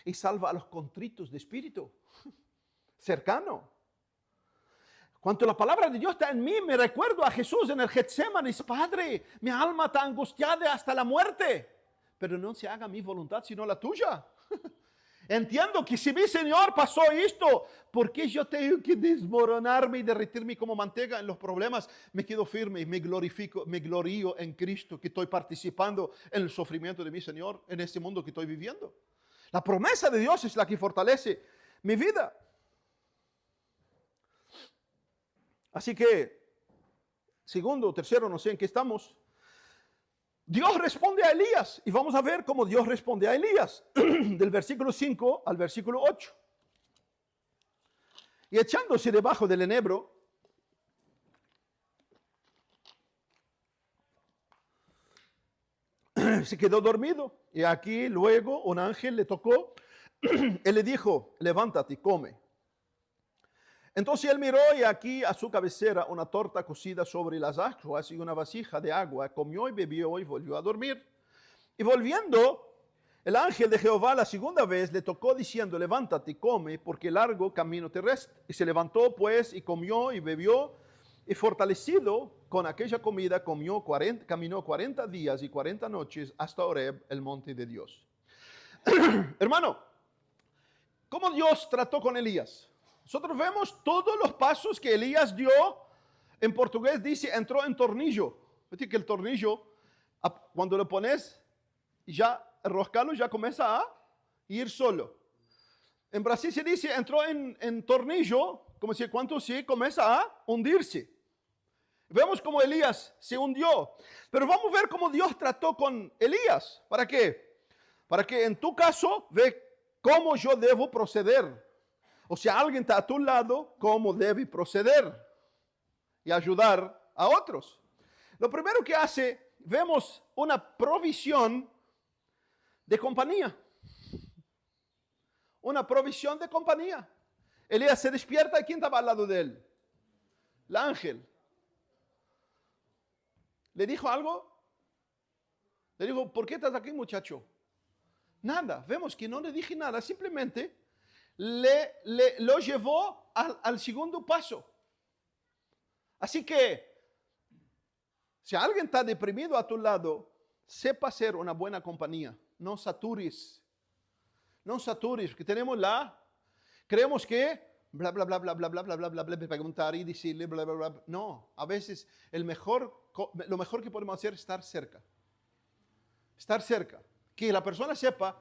y salva a los contritos de espíritu. Cercano. Cuando la palabra de Dios está en mí, me recuerdo a Jesús en el Getsemaní. Padre, mi alma está angustiada hasta la muerte, pero no se haga mi voluntad sino la tuya. Entiendo que si mi Señor pasó esto, ¿por qué yo tengo que desmoronarme y derretirme como manteca en los problemas? Me quedo firme y me glorío en Cristo, que estoy participando en el sufrimiento de mi Señor en este mundo que estoy viviendo. La promesa de Dios es la que fortalece mi vida. Así que, segundo o tercero, no sé en qué estamos. Dios responde a Elías y vamos a ver cómo Dios responde a Elías del versículo 5 al versículo 8. Y echándose debajo del enebro, se quedó dormido. Y aquí luego un ángel le tocó. Él le dijo, levántate y come. Entonces él miró y aquí a su cabecera una torta cocida sobre las aguas y una vasija de agua. Comió y bebió y volvió a dormir. Y volviendo, el ángel de Jehová la segunda vez le tocó diciendo, levántate y come, porque largo camino te resta. Y se levantó pues y comió y bebió, y fortalecido con aquella comida caminó 40 días y 40 noches hasta Horeb, el monte de Dios. Hermano, ¿cómo Dios trató con Elías? Nosotros vemos todos los pasos que Elías dio. En portugués dice, entró en tornillo. Viste que el tornillo, cuando lo pones, ya enroscarlo, ya comienza a ir solo. En Brasil se dice, entró en tornillo, como si cuando sí comienza a hundirse. Vemos cómo Elías se hundió. Pero vamos a ver cómo Dios trató con Elías. ¿Para qué? Para que en tu caso, ve cómo yo debo proceder. O sea, alguien está a tu lado, cómo debe proceder y ayudar a otros. Lo primero que hace, vemos una provisión de compañía. Una provisión de compañía. Elías se despierta y ¿quién estaba al lado de él? El ángel. ¿Le dijo algo? Le dijo, ¿por qué estás aquí, muchacho? Nada, vemos que no le dije nada, simplemente lo llevó al segundo paso. Así que, si alguien está deprimido a tu lado, sepa ser una buena compañía. No satures. No satures, porque creemos que bla, bla, bla, bla, bla, bla, bla, bla, bla, bla, preguntar y decirle bla, bla, bla. No, a veces lo mejor que podemos hacer es estar cerca. Estar cerca. Que la persona sepa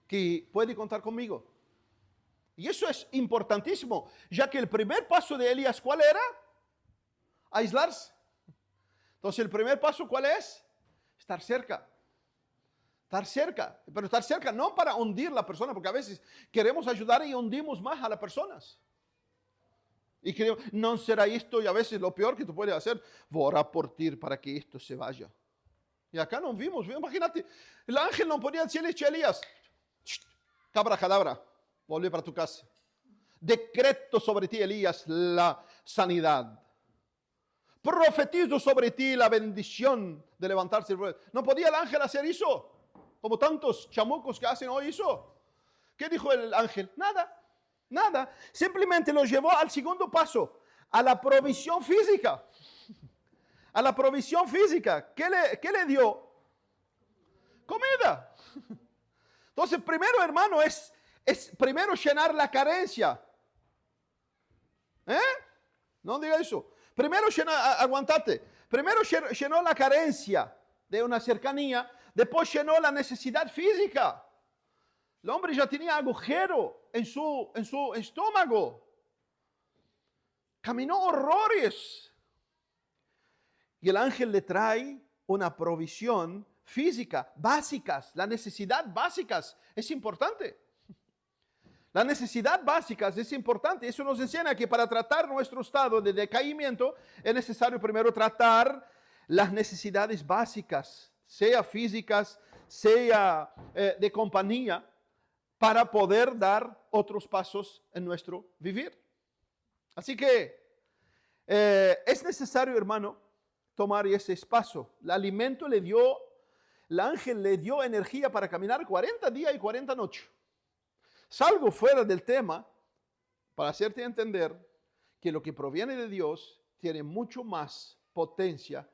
que puede contar conmigo. Y eso es importantísimo, ya que el primer paso de Elías, ¿cuál era? Aislarse. Entonces, el primer paso, ¿cuál es? Estar cerca. Estar cerca. Pero estar cerca no para hundir a la persona, porque a veces queremos ayudar y hundimos más a las personas. Y creo, no será esto, y a veces lo peor que tú puedes hacer, voy a orar por ti para que esto se vaya. Y acá nos vimos, imagínate, el ángel no podía decirle a Elías, cabra cadabra, vuelve para tu casa. Decreto sobre ti, Elías, la sanidad. Profetizo sobre ti la bendición de levantarse. No podía el ángel hacer eso, como tantos chamucos que hacen hoy eso. ¿Qué dijo el ángel? Nada. Simplemente lo llevó al segundo paso, a la provisión física. A la provisión física. ¿Qué le dio? Comida. Entonces, primero, hermano, es primero llenar la carencia. No diga eso. Primero aguantate. Primero llenó la carencia de una cercanía, después llenó la necesidad física. El hombre ya tenía agujero en su estómago. Caminó horrores. Y el ángel le trae una provisión física, básicas. Las necesidades básicas es importante. Las necesidades básicas es importante. Eso nos enseña que para tratar nuestro estado de decaimiento es necesario primero tratar las necesidades básicas, sea físicas, sea de compañía, para poder dar otros pasos en nuestro vivir. Así que es necesario, hermano, tomar ese paso. El alimento el ángel le dio energía para caminar 40 días y 40 noches. Salgo fuera del tema para hacerte entender que lo que proviene de Dios tiene mucho más potencia,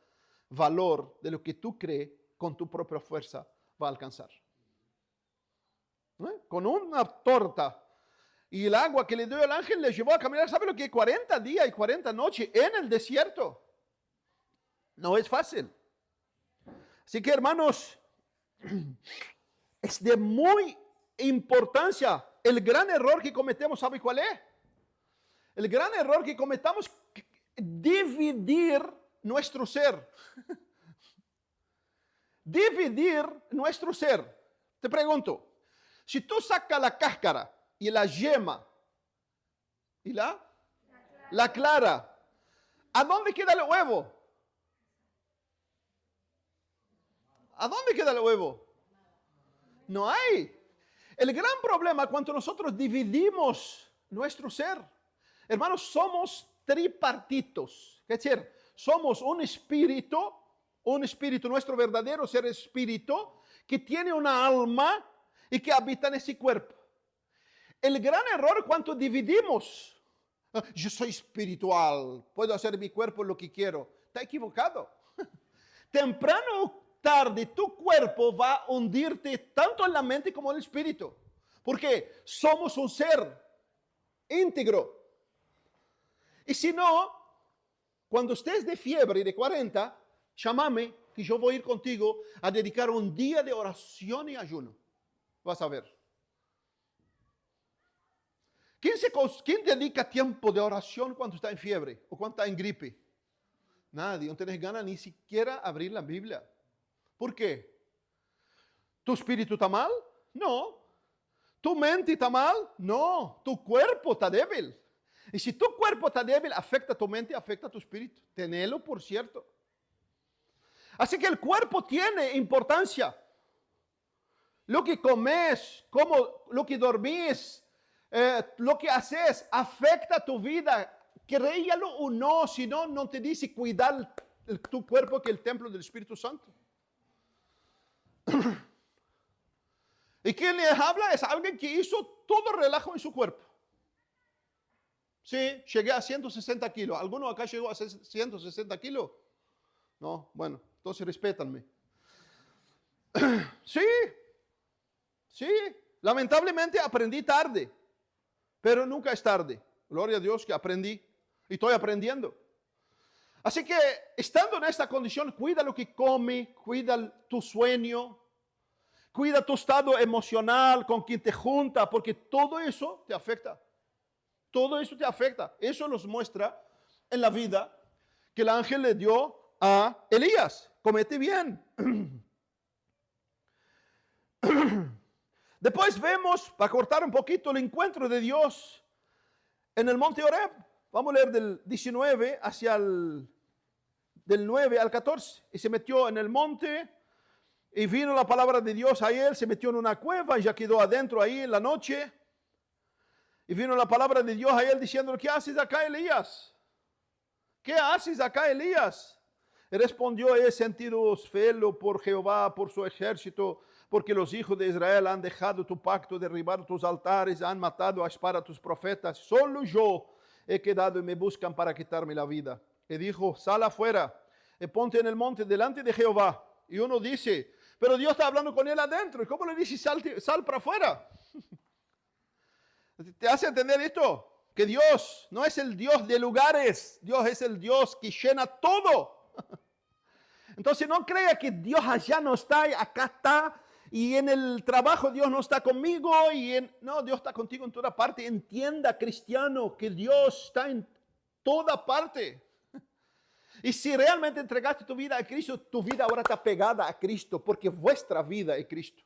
valor de lo que tú crees con tu propia fuerza va a alcanzar. Con una torta y el agua que le dio el ángel le llevó a caminar, ¿sabe lo que? 40 días y 40 noches en el desierto. No es fácil. Así que, hermanos, es de muy importancia. El gran error que cometemos, ¿sabe cuál es? El gran error que cometamos es dividir nuestro ser. Dividir nuestro ser. Te pregunto, si tú sacas la cáscara y la yema y la clara, ¿a dónde queda el huevo? ¿A dónde queda el huevo? No hay. El gran problema cuando nosotros dividimos nuestro ser, hermanos, somos tripartitos. Es decir, somos un espíritu, nuestro verdadero ser espíritu, que tiene una alma y que habita en ese cuerpo. El gran error cuando dividimos, yo soy espiritual, puedo hacer mi cuerpo lo que quiero. Está equivocado. Temprano o tarde tu cuerpo va a hundirte tanto en la mente como en el espíritu. Porque somos un ser íntegro. Y si no, cuando estés de fiebre de 40, llámame que yo voy a ir contigo a dedicar un día de oración y ayuno. Vas a ver. ¿Quién dedica tiempo de oración cuando está en fiebre o cuando está en gripe? Nadie. No tienes ganas ni siquiera abrir la Biblia. ¿Por qué? ¿Tu espíritu está mal? No. ¿Tu mente está mal? No. Tu cuerpo está débil. Y si tu cuerpo está débil, afecta a tu mente, afecta a tu espíritu. Tenelo por cierto. Así que el cuerpo tiene importancia. Lo que comes, lo que dormís, lo que haces, afecta tu vida. Créalo o no, si no, no te dice cuidar tu cuerpo que es el templo del Espíritu Santo. Y quien les habla es alguien que hizo todo relajo en su cuerpo. Sí, llegué a 160 kilos. ¿Alguno acá llegó a 160 kilos? No, bueno, entonces respétanme. Sí, lamentablemente aprendí tarde, pero nunca es tarde. Gloria a Dios que aprendí y estoy aprendiendo. Así que estando en esta condición, cuida lo que come, cuida tu sueño, cuida tu estado emocional, con quien te junta, porque todo eso te afecta. Todo eso te afecta. Eso nos muestra en la vida que el ángel le dio a Elías. Comete bien. Después vemos, para cortar un poquito, el encuentro de Dios en el monte Horeb. Vamos a leer del 19 del 9 al 14. Y se metió en el monte y vino la palabra de Dios a él. Se metió en una cueva y ya quedó adentro ahí en la noche. Y vino la palabra de Dios a él diciendo, ¿qué haces acá, Elías? ¿Qué haces acá, Elías? Y respondió, he sentido celo por Jehová, por su ejército, porque los hijos de Israel han dejado tu pacto, derribado tus altares, han matado a espada tus profetas. Solo yo he quedado y me buscan para quitarme la vida. Y dijo, sal afuera y ponte en el monte delante de Jehová. Y uno dice, pero Dios está hablando con él adentro. ¿Y cómo le dice sal para afuera? ¿Te hace entender esto? Que Dios no es el Dios de lugares. Dios es el Dios que llena todo. Entonces no crea que Dios allá no está, acá está. Y en el trabajo Dios no está conmigo. No, Dios está contigo en toda parte. Entienda, cristiano, que Dios está en toda parte. Y si realmente entregaste tu vida a Cristo, tu vida ahora está pegada a Cristo, porque vuestra vida es Cristo.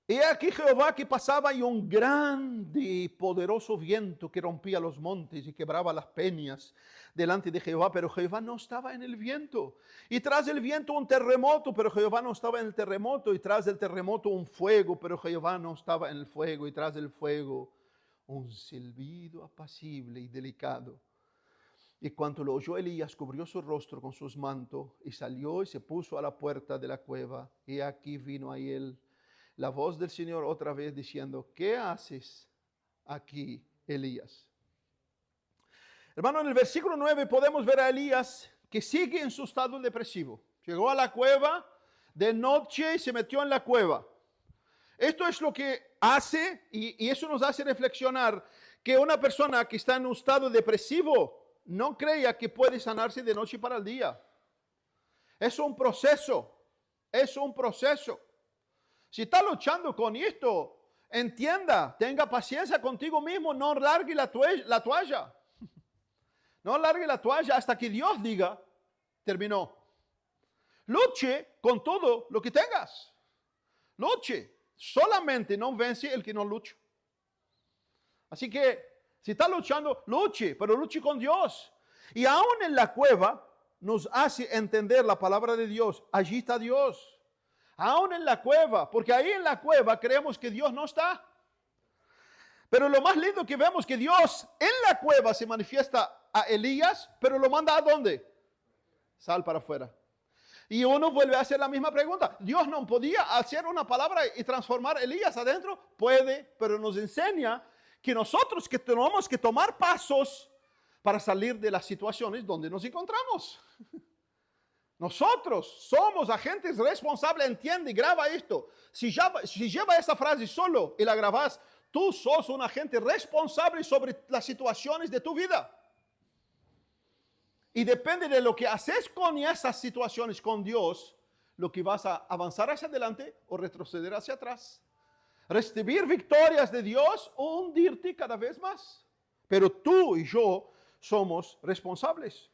Y aquí Jehová que pasaba y un grande y poderoso viento que rompía los montes y quebraba las peñas delante de Jehová, pero Jehová no estaba en el viento. Y tras el viento un terremoto, pero Jehová no estaba en el terremoto. Y tras el terremoto un fuego, pero Jehová no estaba en el fuego. Y tras el fuego un silbido apacible y delicado. Y cuando lo oyó Elías, cubrió su rostro con sus mantos y salió y se puso a la puerta de la cueva. Y aquí vino a él la voz del Señor otra vez diciendo, ¿qué haces aquí, Elías? Hermano, en el versículo 9 podemos ver a Elías que sigue en su estado depresivo. Llegó a la cueva de noche y se metió en la cueva. Esto es lo que hace, y eso nos hace reflexionar, que una persona que está en un estado depresivo no crea que puede sanarse de noche para el día. Es un proceso. Es un proceso. Si está luchando con esto, entienda, tenga paciencia contigo mismo, no largue la toalla. No largue la toalla hasta que Dios diga, terminó. Luche con todo lo que tengas. Luche. Solamente no vence el que no lucha. Así que, si está luchando, luche, pero luche con Dios. Y aún en la cueva nos hace entender la palabra de Dios. Allí está Dios. Aún en la cueva, porque ahí en la cueva creemos que Dios no está. Pero lo más lindo que vemos que Dios en la cueva se manifiesta a Elías, pero lo manda ¿a dónde? Sal para afuera. Y uno vuelve a hacer la misma pregunta. ¿Dios no podía hacer una palabra y transformar a Elías adentro? Puede, pero nos enseña que nosotros que tenemos que tomar pasos para salir de las situaciones donde nos encontramos. Nosotros somos agentes responsables, entiende, graba esto. Si lleva esa frase solo y la grabas, tú sos un agente responsable sobre las situaciones de tu vida. Y depende de lo que haces con esas situaciones con Dios, lo que vas a avanzar hacia adelante o retroceder hacia atrás. Recibir victorias de Dios o hundirte cada vez más. Pero tú y yo somos responsables.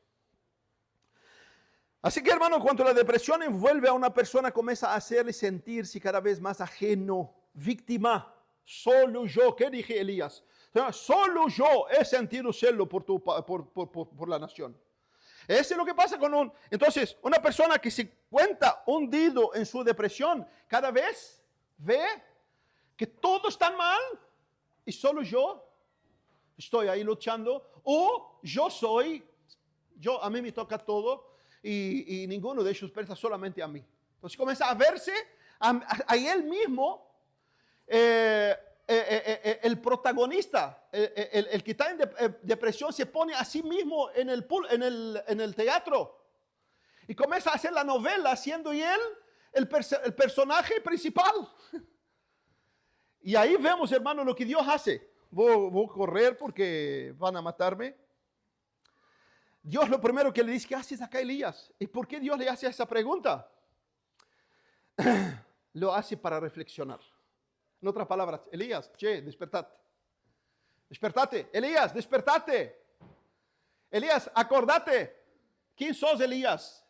Así que, hermano, cuando la depresión envuelve a una persona, comienza a hacerle sentirse cada vez más ajeno, víctima. Solo yo, ¿qué dije Elías? Solo yo he sentido celo por la nación. Eso es lo que pasa con entonces, una persona que se cuenta hundido en su depresión, cada vez ve que todos están mal y solo yo estoy ahí luchando, o a mí me toca todo y ninguno de ellos presta solamente a mí. Entonces comienza a verse a él mismo el protagonista, el que está en depresión se pone a sí mismo en el teatro y comienza a hacer la novela siendo él el personaje principal. Y ahí vemos, hermano, lo que Dios hace. Voy a correr porque van a matarme. Dios lo primero que le dice, ¿qué haces acá, Elías? ¿Y por qué Dios le hace esa pregunta? Lo hace para reflexionar. En otras palabras, Elías, despertate. Despertate. Elías, despertate. Elías, acordate. ¿Quién sos, Elías?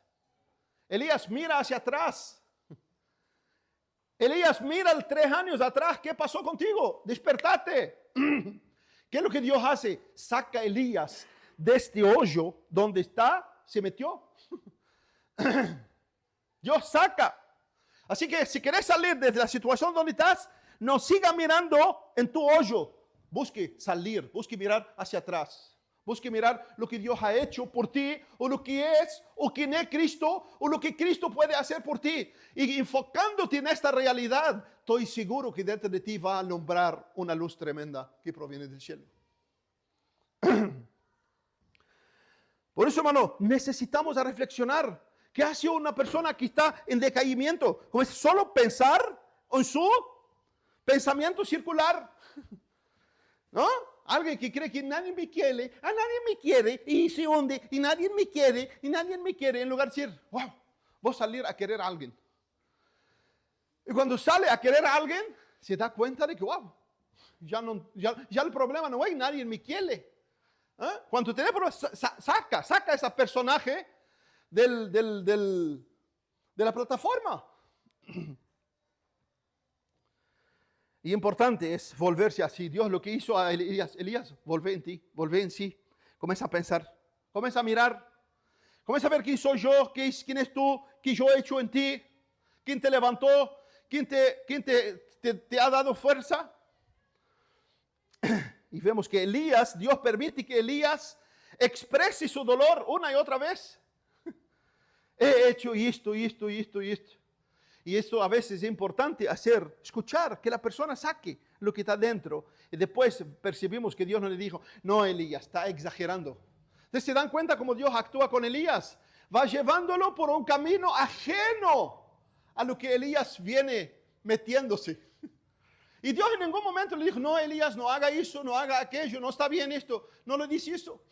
Elías, mira hacia atrás. Elías, mira 3 años atrás. ¿Qué pasó contigo? Despertate. ¿Qué es lo que Dios hace? Saca a Elías de este hoyo donde está, se metió. Dios saca. Así que si querés salir de la situación donde estás, no siga mirando en tu hoyo. Busque salir, busque mirar hacia atrás. Busque mirar lo que Dios ha hecho por ti, o lo que es, o quién es Cristo, o lo que Cristo puede hacer por ti. Y enfocándote en esta realidad, estoy seguro que dentro de ti va a alumbrar una luz tremenda que proviene del cielo. Por eso, hermano, necesitamos reflexionar. ¿Qué hace una persona que está en decaimiento? Como es solo pensar en su pensamiento circular, ¿no? Alguien que cree que nadie me quiere, a nadie me quiere, y se hunde, y nadie me quiere, en lugar de decir, wow, voy a salir a querer a alguien. Y cuando sale a querer a alguien, se da cuenta de que, wow, ya el problema no hay, nadie me quiere. Cuando tenés problemas, saca ese personaje de la plataforma. Y importante es volverse así. Dios lo que hizo a Elías, volvé en ti, volvé en sí. Comienza a pensar, comienza a mirar, comienza a ver quién soy yo, quién es tú, qué yo he hecho en ti, quién te levantó, quién te ha dado fuerza. Y vemos que Dios permite que Elías exprese su dolor una y otra vez. He hecho esto. Y esto a veces es importante escuchar, que la persona saque lo que está dentro. Y después percibimos que Dios no le dijo, no, Elías, está exagerando. Entonces se dan cuenta cómo Dios actúa con Elías. Va llevándolo por un camino ajeno a lo que Elías viene metiéndose. Y Dios en ningún momento le dijo, no, Elías, no haga eso, no haga aquello, no está bien esto. No le dice eso.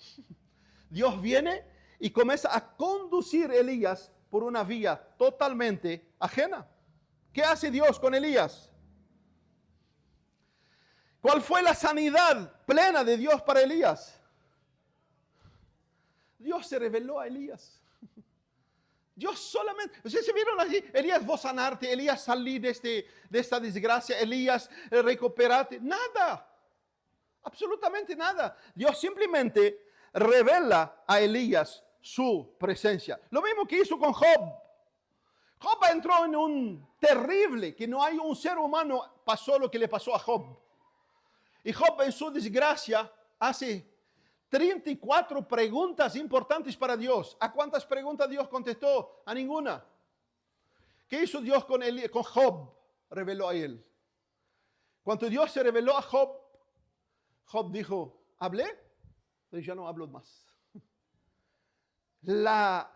Dios viene y comienza a conducir a Elías por una vía totalmente ajena. ¿Qué hace Dios con Elías? ¿Cuál fue la sanidad plena de Dios para Elías? Dios se reveló a Elías. Dios solamente, ustedes se vieron así, Elías, vos sanarte, Elías salir de esta desgracia, Elías recuperarte, nada, absolutamente nada. Dios simplemente revela a Elías su presencia. Lo mismo que hizo con Job. Job entró en un terrible, que no hay un ser humano pasó lo que le pasó a Job. Y Job en su desgracia hace 34 preguntas importantes para Dios. ¿A cuántas preguntas Dios contestó? A ninguna. ¿Qué hizo Dios con Job? Reveló a él. Cuando Dios se reveló a Job, Job dijo, ¿hablé? Pero ya no hablo más. La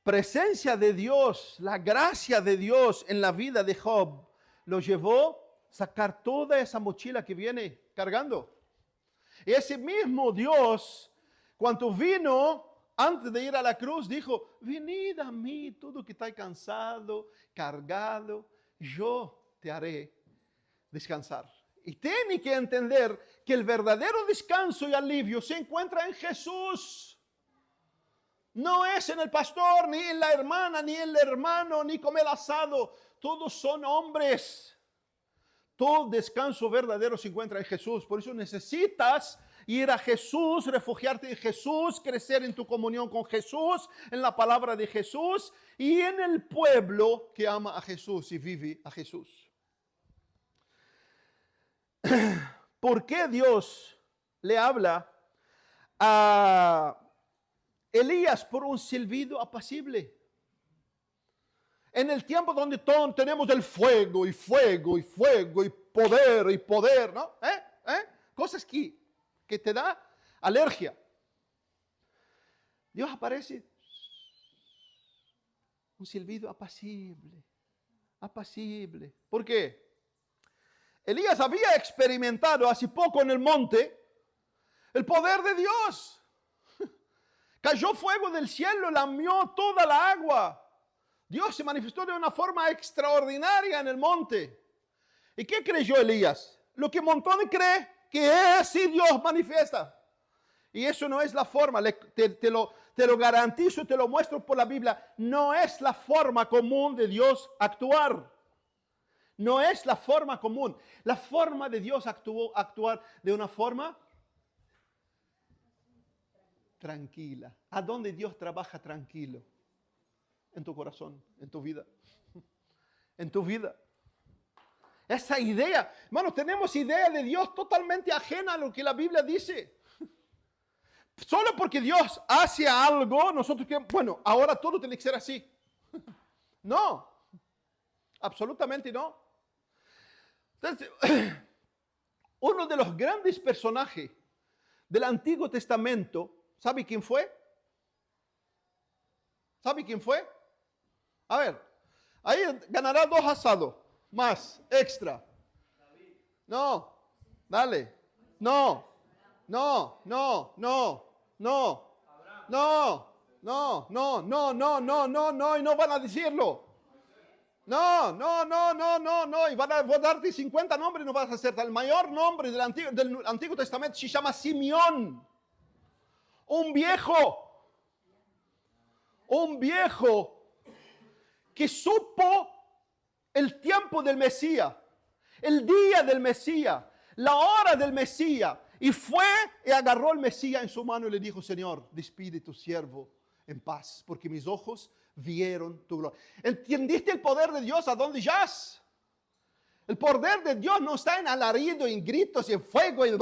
presencia de Dios, la gracia de Dios en la vida de Job lo llevó a sacar toda esa mochila que viene cargando. Y ese mismo Dios, cuando vino antes de ir a la cruz, dijo, venid a mí todo que está cansado, cargado, yo te haré descansar. Y tiene que entender que el verdadero descanso y alivio se encuentra en Jesús. No es en el pastor, ni en la hermana, ni en el hermano, ni comer asado. Todos son hombres. Todo descanso verdadero se encuentra en Jesús. Por eso necesitas ir a Jesús, refugiarte en Jesús, crecer en tu comunión con Jesús, en la palabra de Jesús y en el pueblo que ama a Jesús y vive a Jesús. ¿Por qué Dios le habla a Elías por un silbido apacible? En el tiempo donde todos tenemos el fuego y fuego y fuego y poder, ¿no? Cosas que te da alergia. Dios aparece. Un silbido apacible, apacible. ¿Por qué? Elías había experimentado hace poco en el monte el poder de Dios. Cayó fuego del cielo, lamió toda la agua. Dios se manifestó de una forma extraordinaria en el monte. ¿Y qué creyó Elías? Lo que montones cree que es así Dios manifiesta. Y eso no es la forma, te lo garantizo, te lo muestro por la Biblia. No es la forma común de Dios actuar. No es la forma común. La forma de Dios actuar de una forma tranquila. ¿A dónde Dios trabaja tranquilo? En tu corazón, en tu vida. En tu vida. Esa idea, hermano, tenemos idea de Dios totalmente ajena a lo que la Biblia dice. Solo porque Dios hace algo, nosotros que, bueno, ahora todo tiene que ser así. No, absolutamente no. Entonces, uno de los grandes personajes del Antiguo Testamento, ¿sabe quién fue? ¿Sabe quién fue? A ver, ahí ganará 2 asados, más, extra. No, dale. No, no, no, no, no, no, no, no, no, no, no, no, no, y no van a decirlo. No, no, no, no, no, no, y van a darte 50 nombres y no vas a hacer. El mayor nombre del Antiguo Testamento se llama Simeón. Un viejo que supo el tiempo del Mesías, el día del Mesías, la hora del Mesías, y fue y agarró al Mesías en su mano y le dijo, Señor, despide tu siervo en paz, porque mis ojos vieron tu gloria. ¿Entendiste el poder de Dios a dónde yas? El poder de Dios no está en alarido, en gritos, en fuego, en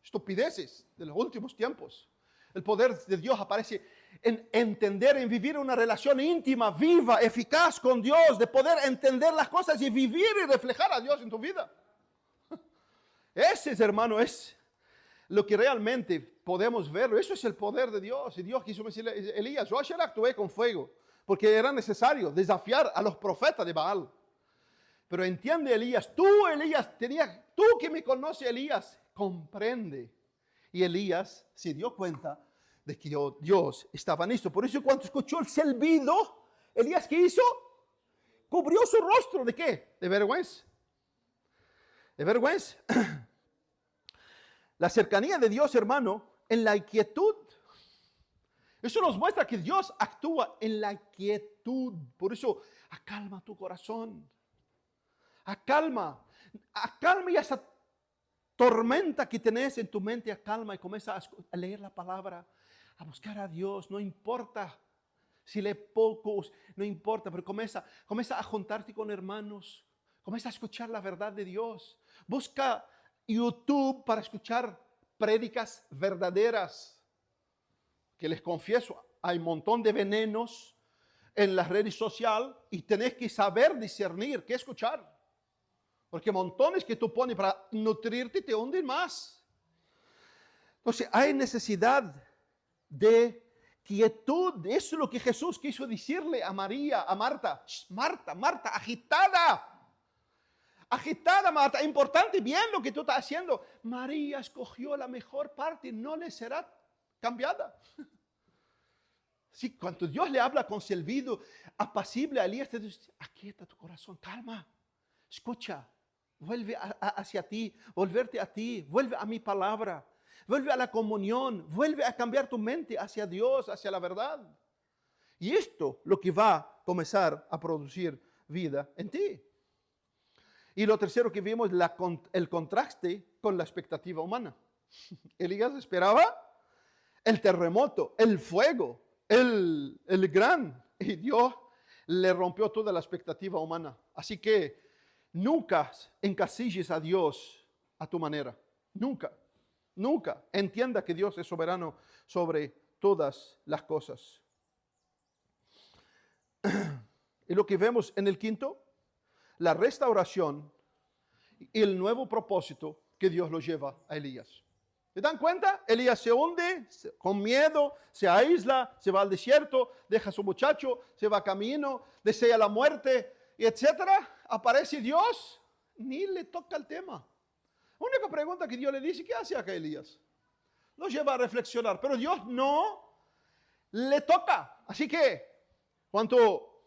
estupideces de los últimos tiempos. El poder de Dios aparece en entender, en vivir una relación íntima, viva, eficaz con Dios, de poder entender las cosas y vivir y reflejar a Dios en tu vida. Ese, hermano, es lo que realmente podemos verlo. Eso es el poder de Dios. Y Dios quiso decirle, Elías, yo ayer actué con fuego, porque era necesario desafiar a los profetas de Baal. Pero entiende, Elías, tú que me conoces, Elías, comprende. Y Elías se dio cuenta de que Dios estaba en esto. Por eso cuando escuchó el silbido, Elías, ¿qué hizo? Cubrió su rostro. ¿De qué? De vergüenza. De vergüenza. La cercanía de Dios, hermano, en la inquietud. Eso nos muestra que Dios actúa en la quietud. Por eso, acalma tu corazón. Acalma y esa tormenta que tenés en tu mente, acalma y comienza a leer la palabra, a buscar a Dios. No importa si lee pocos, no importa, pero comienza a juntarte con hermanos. Comienza a escuchar la verdad de Dios. Busca YouTube para escuchar prédicas verdaderas. Que les confieso, hay un montón de venenos en las redes sociales y tenés que saber discernir qué escuchar. Porque montones que tú pones para nutrirte te hunden más. Entonces hay necesidad de quietud. Eso es lo que Jesús quiso decirle a María, a Marta. Marta, agitada. Agitada, Marta. Importante, bien lo que tú estás haciendo. María escogió la mejor parte, no le será cambiada. Sí, cuando Dios le habla con silbido apacible a Elías, te dice, aquieta tu corazón, calma, escucha, vuelve hacia ti, volverte a ti, vuelve a mi palabra, vuelve a la comunión, vuelve a cambiar tu mente hacia Dios, hacia la verdad. Y esto lo que va a comenzar a producir vida en ti. Y lo tercero que vimos es el contraste con la expectativa humana. Elías esperaba el terremoto, el fuego, el gran, y Dios le rompió toda la expectativa humana. Así que nunca encasilles a Dios a tu manera. Nunca. Entienda que Dios es soberano sobre todas las cosas. Y lo que vemos en el quinto, la restauración y el nuevo propósito que Dios lo lleva a Elías. ¿Se dan cuenta? Elías se hunde con miedo, se aísla, se va al desierto, deja a su muchacho, se va camino, desea la muerte, y etcétera. Aparece Dios, ni le toca el tema. La única pregunta que Dios le dice, ¿qué hace acá Elías? Lo lleva a reflexionar, pero Dios no le toca. Así que, cuando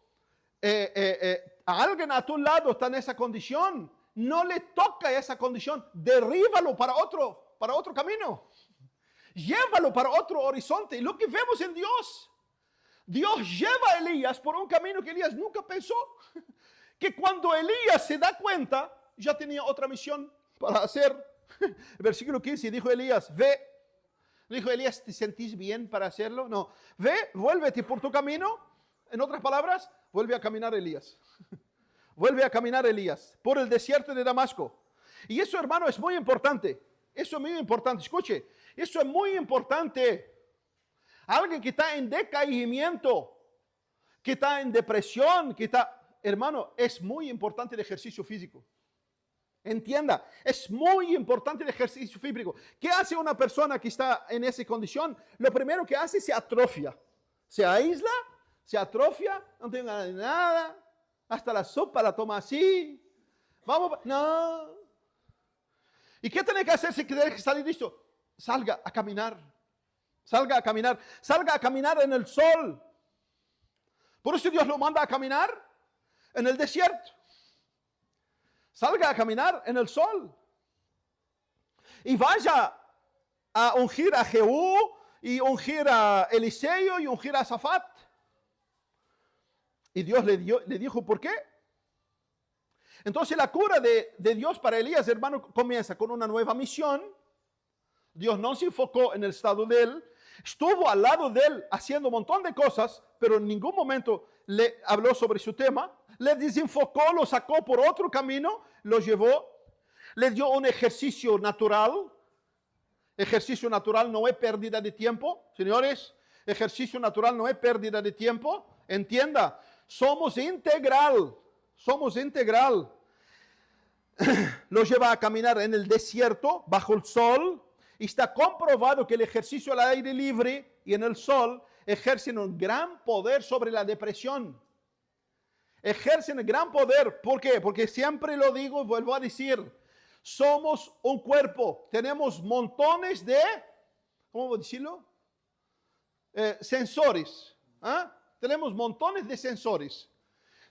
a alguien a tu lado está en esa condición, no le toca esa condición, derríbalo para otro camino. Llévalo para otro horizonte. Y lo que vemos en Dios, Dios lleva a Elías por un camino que Elías nunca pensó. Que cuando Elías se da cuenta, ya tenía otra misión para hacer. El versículo 15 dijo Elías, ve. Dijo Elías, ¿te sentís bien para hacerlo? No. Ve, vuélvete por tu camino. En otras palabras, vuelve a caminar Elías. Vuelve a caminar Elías por el desierto de Damasco. Y eso, hermano, es muy importante. Eso es muy importante. Escuche, eso es muy importante. Alguien que está en decaimiento, que está en depresión, hermano, es muy importante el ejercicio físico. Entienda, es muy importante el ejercicio físico. ¿Qué hace una persona que está en esa condición? Lo primero que hace, se atrofia. Se aísla, se atrofia, no tiene ganas de nada. Hasta la sopa la toma así. No. ¿Y qué tiene que hacer si quiere salir de esto? Salga a caminar. Salga a caminar. Salga a caminar en el sol. Por eso Dios lo manda a caminar en el desierto. Salga a caminar en el sol. Y vaya a ungir a Jehú, y ungir a Eliseo, y ungir a Safat. Y Dios le dijo, ¿por qué? Entonces la cura de Dios para Elías, hermano, comienza con una nueva misión. Dios no se enfocó en el estado de él. Estuvo al lado de él haciendo un montón de cosas, pero en ningún momento le habló sobre su tema. Le desenfocó, lo sacó por otro camino, lo llevó. Le dio un ejercicio natural. Ejercicio natural no es pérdida de tiempo. Señores, ejercicio natural no es pérdida de tiempo. Entienda, somos integral. Somos integral. Lo lleva a caminar en el desierto, bajo el sol. Y está comprobado que el ejercicio al aire libre y en el sol ejercen un gran poder sobre la depresión. Ejercen un gran poder. ¿Por qué? Porque siempre lo digo y vuelvo a decir. Somos un cuerpo. Tenemos montones de, ¿cómo decirlo? Sensores. ¿Ah? Tenemos montones de sensores.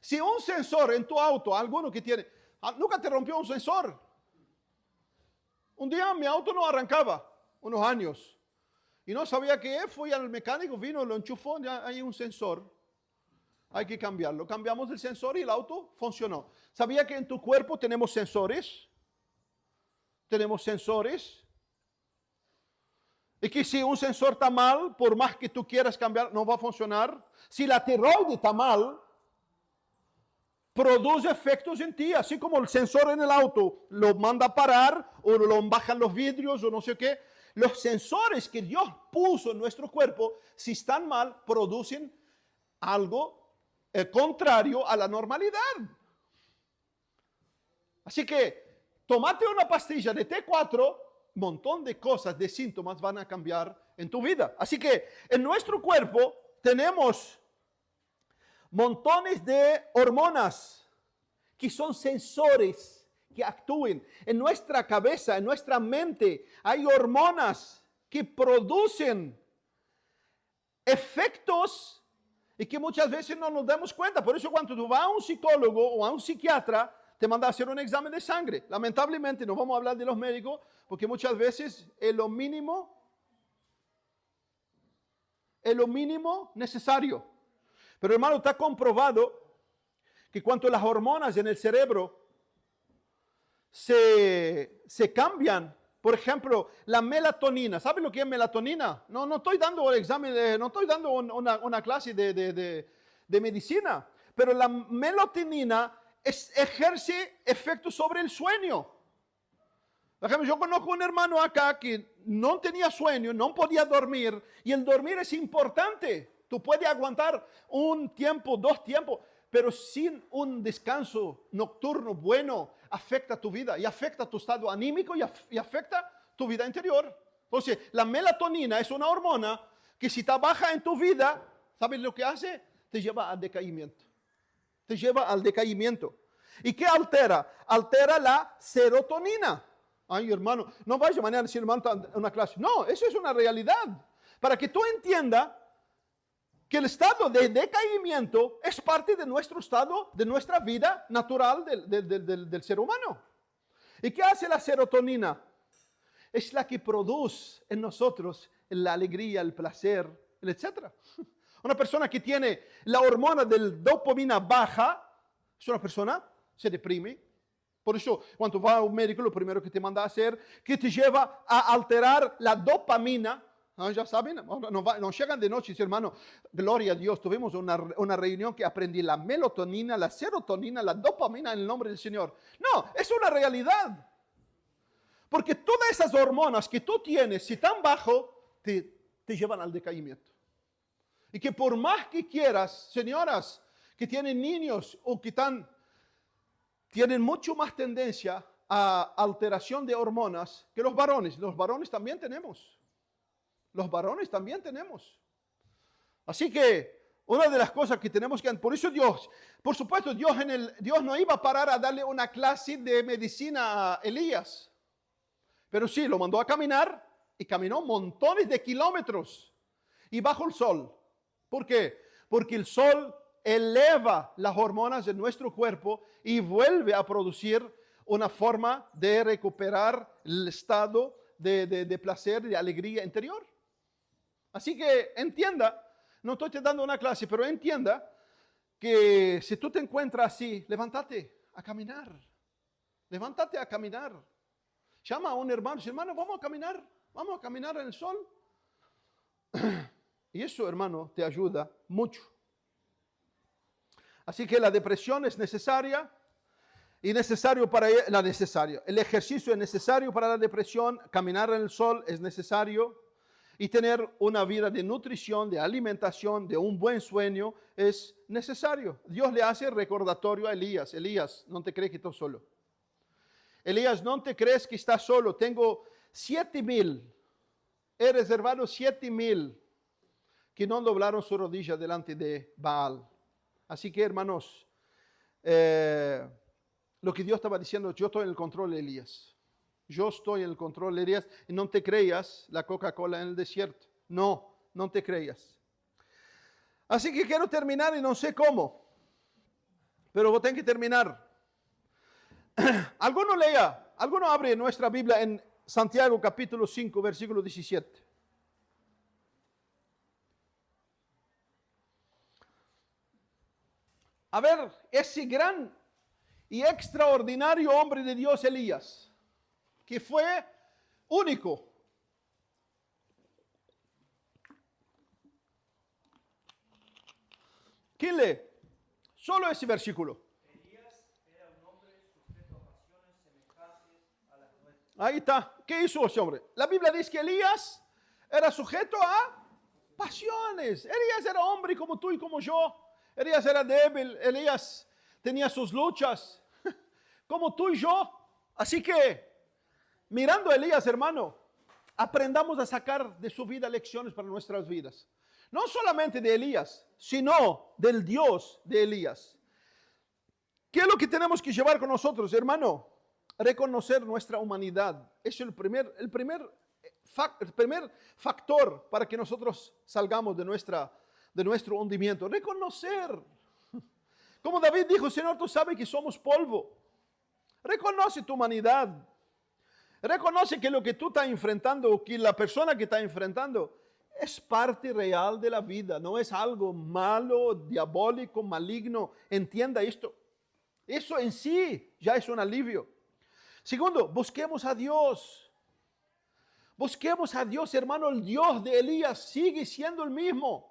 Si un sensor en tu auto, alguno que tiene, nunca te rompió un sensor. Un día mi auto no arrancaba, unos años. Y no sabía qué, fui al mecánico, vino, lo enchufó, ya hay un sensor. Hay que cambiarlo. Cambiamos el sensor y el auto funcionó. ¿Sabía que en tu cuerpo tenemos sensores? Tenemos sensores. Y que si un sensor está mal, por más que tú quieras cambiar, no va a funcionar. Si la tiroides está mal, produce efectos en ti, así como el sensor en el auto lo manda a parar o lo bajan los vidrios o no sé qué. Los sensores que Dios puso en nuestro cuerpo, si están mal, producen algo contrario a la normalidad. Así que tómate una pastilla de T4, un montón de cosas, de síntomas van a cambiar en tu vida. Así que en nuestro cuerpo tenemos montones de hormonas que son sensores que actúen. En nuestra cabeza, en nuestra mente, hay hormonas que producen efectos y que muchas veces no nos damos cuenta. Por eso cuando tú vas a un psicólogo o a un psiquiatra, te manda a hacer un examen de sangre. Lamentablemente no vamos a hablar de los médicos porque muchas veces es lo mínimo necesario. Pero hermano, está comprobado que cuando las hormonas en el cerebro se cambian, por ejemplo, la melatonina. ¿Saben lo que es melatonina? No estoy dando el examen, no estoy dando una clase de medicina, pero la melatonina ejerce efecto sobre el sueño. Por ejemplo, yo conozco un hermano acá que no tenía sueño, no podía dormir, y el dormir es importante. Tú puedes aguantar un tiempo, 2 tiempos, pero sin un descanso nocturno bueno, afecta tu vida y afecta tu estado anímico y afecta tu vida interior. Entonces, la melatonina es una hormona que si está baja en tu vida, ¿sabes lo que hace? Te lleva al decaimiento. Te lleva al decaimiento. ¿Y qué altera? Altera la serotonina. Ay, hermano, no vaya mañana a decir, hermano, una clase. No, eso es una realidad. Para que tú entiendas que el estado de decaimiento es parte de nuestro estado, de nuestra vida natural del ser humano. ¿Y qué hace la serotonina? Es la que produce en nosotros la alegría, el placer, etc. Una persona que tiene la hormona del dopamina baja, es una persona, se deprime. Por eso, cuando va a un médico, lo primero que te manda a hacer, que te lleva a alterar la dopamina. Ya saben, nos llegan de noche y dicen, hermano, gloria a Dios, tuvimos una reunión que aprendí la melatonina, la serotonina, la dopamina en el nombre del Señor. No, es una realidad. Porque todas esas hormonas que tú tienes, si están bajo, te llevan al decaimiento. Y que por más que quieras, señoras que tienen niños o que tienen mucho más tendencia a alteración de hormonas que los varones también tenemos. Los varones también tenemos. Así que una de las cosas que tenemos que... Por eso Dios, por supuesto, Dios no iba a parar a darle una clase de medicina a Elías. Pero sí, lo mandó a caminar y caminó montones de kilómetros. Y bajo el sol. ¿Por qué? Porque el sol eleva las hormonas de nuestro cuerpo y vuelve a producir una forma de recuperar el estado de placer, de alegría interior. Así que entienda, no estoy te dando una clase, pero entienda que si tú te encuentras así, levántate a caminar. Levántate a caminar. Llama a un hermano, dice, hermano, vamos a caminar en el sol. Y eso, hermano, te ayuda mucho. Así que la depresión es necesaria y necesario para la necesaria. El ejercicio es necesario para la depresión, caminar en el sol es necesario. Y tener una vida de nutrición, de alimentación, de un buen sueño es necesario. Dios le hace recordatorio a Elías. Elías, no te crees que estás solo. Elías, no te crees que estás solo. Tengo 7,000. He reservado 7,000 que no doblaron su rodilla delante de Baal. Así que, hermanos, lo que Dios estaba diciendo, yo estoy en el control de Elías. Yo estoy en el control de Elías y no te creas la Coca-Cola en el desierto. No, no te creas. Así que quiero terminar y no sé cómo, pero tengo que terminar. Alguno abre nuestra Biblia en Santiago capítulo 5, versículo 17. A ver, ese gran y extraordinario hombre de Dios, Elías, que fue único. ¿Quién lee? Solo ese versículo. Elías era un hombre sujeto a pasiones semejantes a las nuestras. Ahí está. ¿Qué hizo ese hombre? La Biblia dice que Elías era sujeto a pasiones. Elías era hombre como tú y como yo. Elías era débil. Elías tenía sus luchas, como tú y yo. Así que, mirando a Elías, hermano, aprendamos a sacar de su vida lecciones para nuestras vidas. No solamente de Elías, sino del Dios de Elías. ¿Qué es lo que tenemos que llevar con nosotros, hermano? Reconocer nuestra humanidad. Es el primer factor para que nosotros salgamos de nuestro hundimiento. Reconocer. Como David dijo, Señor, tú sabes que somos polvo. Reconoce tu humanidad. Reconoce que lo que tú estás enfrentando, que la persona que está enfrentando, es parte real de la vida. No es algo malo, diabólico, maligno. Entienda esto. Eso en sí ya es un alivio. Segundo, busquemos a Dios. Busquemos a Dios, hermano. El Dios de Elías sigue siendo el mismo.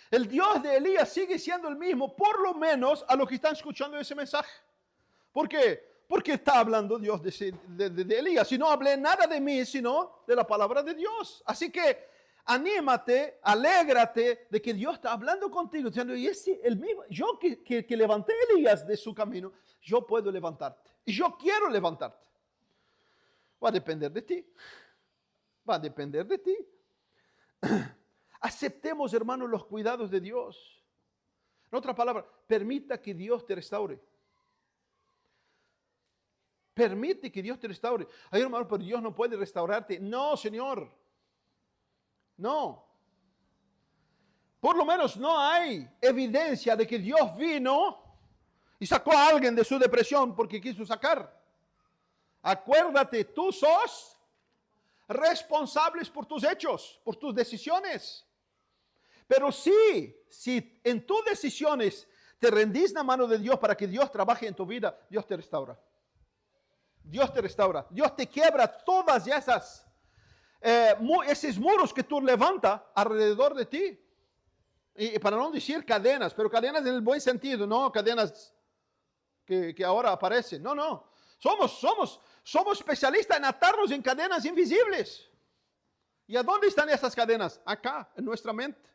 El Dios de Elías sigue siendo el mismo, por lo menos a los que están escuchando ese mensaje. ¿Por qué? Porque está hablando Dios de Elías. Si no hablé nada de mí, sino de la palabra de Dios. Así que anímate, alégrate de que Dios está hablando contigo, diciendo, y ese el mismo, yo que levanté a Elías de su camino, yo puedo levantarte. Y yo quiero levantarte. Va a depender de ti. Va a depender de ti. Aceptemos, hermanos, los cuidados de Dios. En otra palabra, permita que Dios te restaure. Permite que Dios te restaure. Ay, hermano, pero Dios no puede restaurarte. No, Señor. No. Por lo menos no hay evidencia de que Dios vino y sacó a alguien de su depresión porque quiso sacar. Acuérdate, tú sos responsable por tus hechos, por tus decisiones. Pero si en tus decisiones te rendís en la mano de Dios para que Dios trabaje en tu vida, Dios te restaura. Dios te restaura. Dios te quiebra todas esos muros que tú levantas alrededor de ti. Y para no decir cadenas, pero cadenas en el buen sentido, no cadenas que ahora aparecen. No. Somos especialistas en atarnos en cadenas invisibles. ¿Y a dónde están esas cadenas? Acá, en nuestra mente.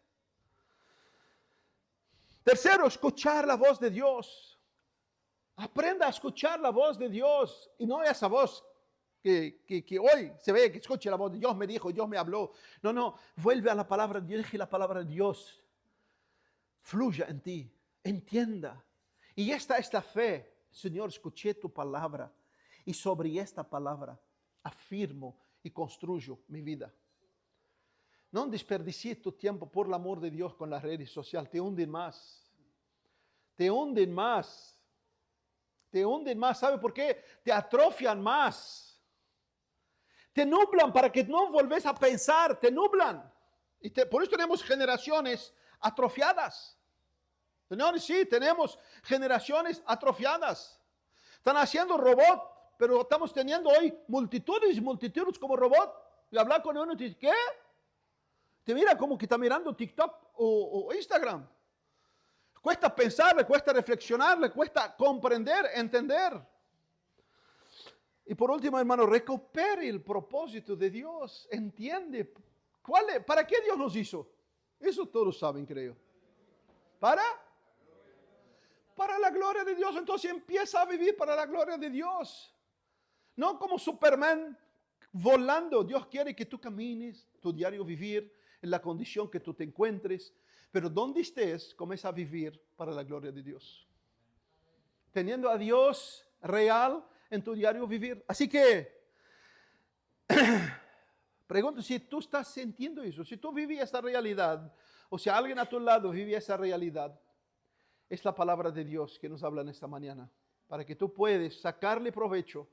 Tercero, escuchar la voz de Dios. Aprenda a escuchar la voz de Dios y no esa voz que hoy se ve que escuche la voz de Dios me dijo, Dios me habló. No, vuelve a la palabra de Dios, deje la palabra de Dios fluya en ti, entienda. Y esta es la fe. Señor, escuché tu palabra y sobre esta palabra afirmo y construyo mi vida. No desperdicies tu tiempo, por el amor de Dios, con las redes sociales. Te hunden más. Te hunden más. Te hunden más. ¿Sabe por qué? Te atrofian más. Te nublan para que no volvés a pensar. Te nublan. Y por eso tenemos generaciones atrofiadas. Señores, sí, tenemos generaciones atrofiadas. Están haciendo robot, pero estamos teniendo hoy multitudes y multitudes como robot. Y hablar con uno y dice, ¿qué? Te mira como que está mirando TikTok o Instagram. Cuesta pensar, le cuesta reflexionar, le cuesta comprender, entender. Y por último, hermano, recupere el propósito de Dios. Entiende. ¿Para qué Dios nos hizo? Eso todos saben, creo. ¿Para la gloria de Dios. Entonces empieza a vivir para la gloria de Dios. No como Superman volando. Dios quiere que tú camines tu diario vivir en la condición que tú te encuentres. Pero donde estés, comienza a vivir para la gloria de Dios. Teniendo a Dios real en tu diario vivir. Así que, Pregunto si tú estás sintiendo eso, si tú vives esa realidad, o si alguien a tu lado vive esa realidad. Es la palabra de Dios que nos habla en esta mañana, para que tú puedas sacarle provecho,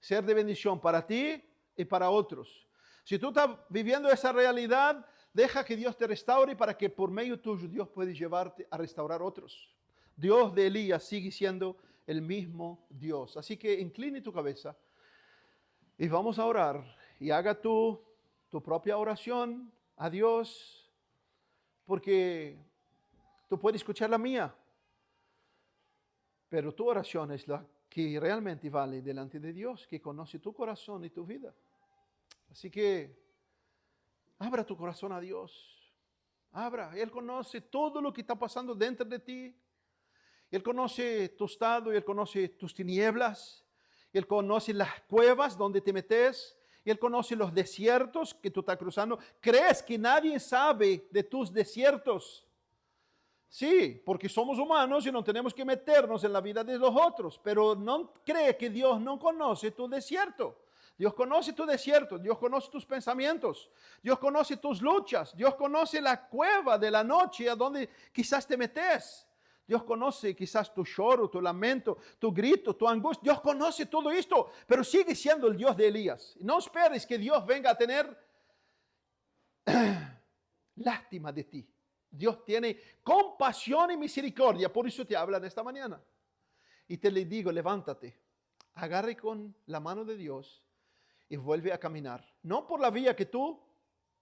ser de bendición para ti y para otros. Si tú estás viviendo esa realidad, deja que Dios te restaure para que por medio tuyo Dios pueda llevarte a restaurar otros. Dios de Elías sigue siendo el mismo Dios. Así que incline tu cabeza y vamos a orar. Y haga tu propia oración a Dios, porque tú puedes escuchar la mía, pero tu oración es la que realmente vale delante de Dios, que conoce tu corazón y tu vida. Así que abra tu corazón a Dios. Abra. Él conoce todo lo que está pasando dentro de ti. Él conoce tu estado, Él conoce tus tinieblas. Él conoce las cuevas donde te metes. Él conoce los desiertos que tú estás cruzando. ¿Crees que nadie sabe de tus desiertos? Sí, porque somos humanos y no tenemos que meternos en la vida de los otros. Pero no cree que Dios no conoce tu desierto. Dios conoce tu desierto, Dios conoce tus pensamientos, Dios conoce tus luchas, Dios conoce la cueva de la noche a donde quizás te metes. Dios conoce quizás tu lloro, tu lamento, tu grito, tu angustia. Dios conoce todo esto, pero sigue siendo el Dios de Elías. No esperes que Dios venga a tener lástima de ti. Dios tiene compasión y misericordia, por eso te habla en esta mañana. Y te le digo, levántate, agarre con la mano de Dios y vuelve a caminar. No por la vía que tú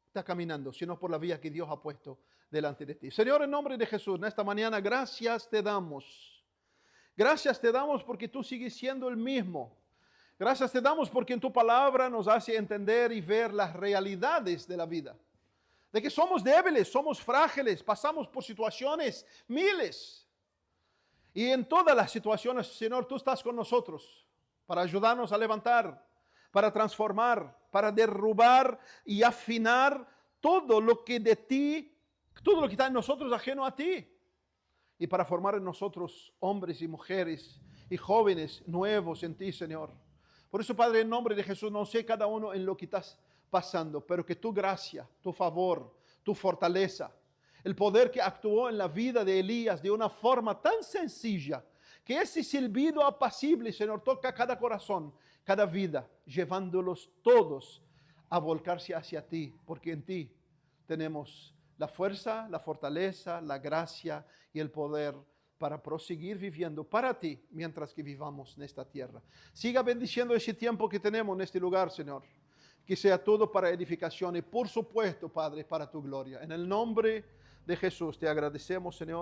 estás caminando, sino por la vía que Dios ha puesto delante de ti. Señor, en nombre de Jesús, en esta mañana, gracias te damos. Gracias te damos porque tú sigues siendo el mismo. Gracias te damos porque en tu palabra nos hace entender y ver las realidades de la vida. De que somos débiles, somos frágiles, pasamos por situaciones miles. Y en todas las situaciones, Señor, tú estás con nosotros para ayudarnos a levantar, para transformar, para derrubar y afinar todo lo que de ti, todo lo que está en nosotros ajeno a ti. Y para formar en nosotros hombres y mujeres y jóvenes nuevos en ti, Señor. Por eso, Padre, en nombre de Jesús, no sé cada uno en lo que estás pasando, pero que tu gracia, tu favor, tu fortaleza, el poder que actuó en la vida de Elías de una forma tan sencilla, que ese silbido apacible, Señor, toca cada corazón, cada vida, llevándolos todos a volcarse hacia ti, porque en ti tenemos la fuerza, la fortaleza, la gracia y el poder para proseguir viviendo para ti mientras que vivamos en esta tierra. Siga bendiciendo ese tiempo que tenemos en este lugar, Señor. Que sea todo para edificación y por supuesto, Padre, para tu gloria. En el nombre de Jesús te agradecemos, Señor.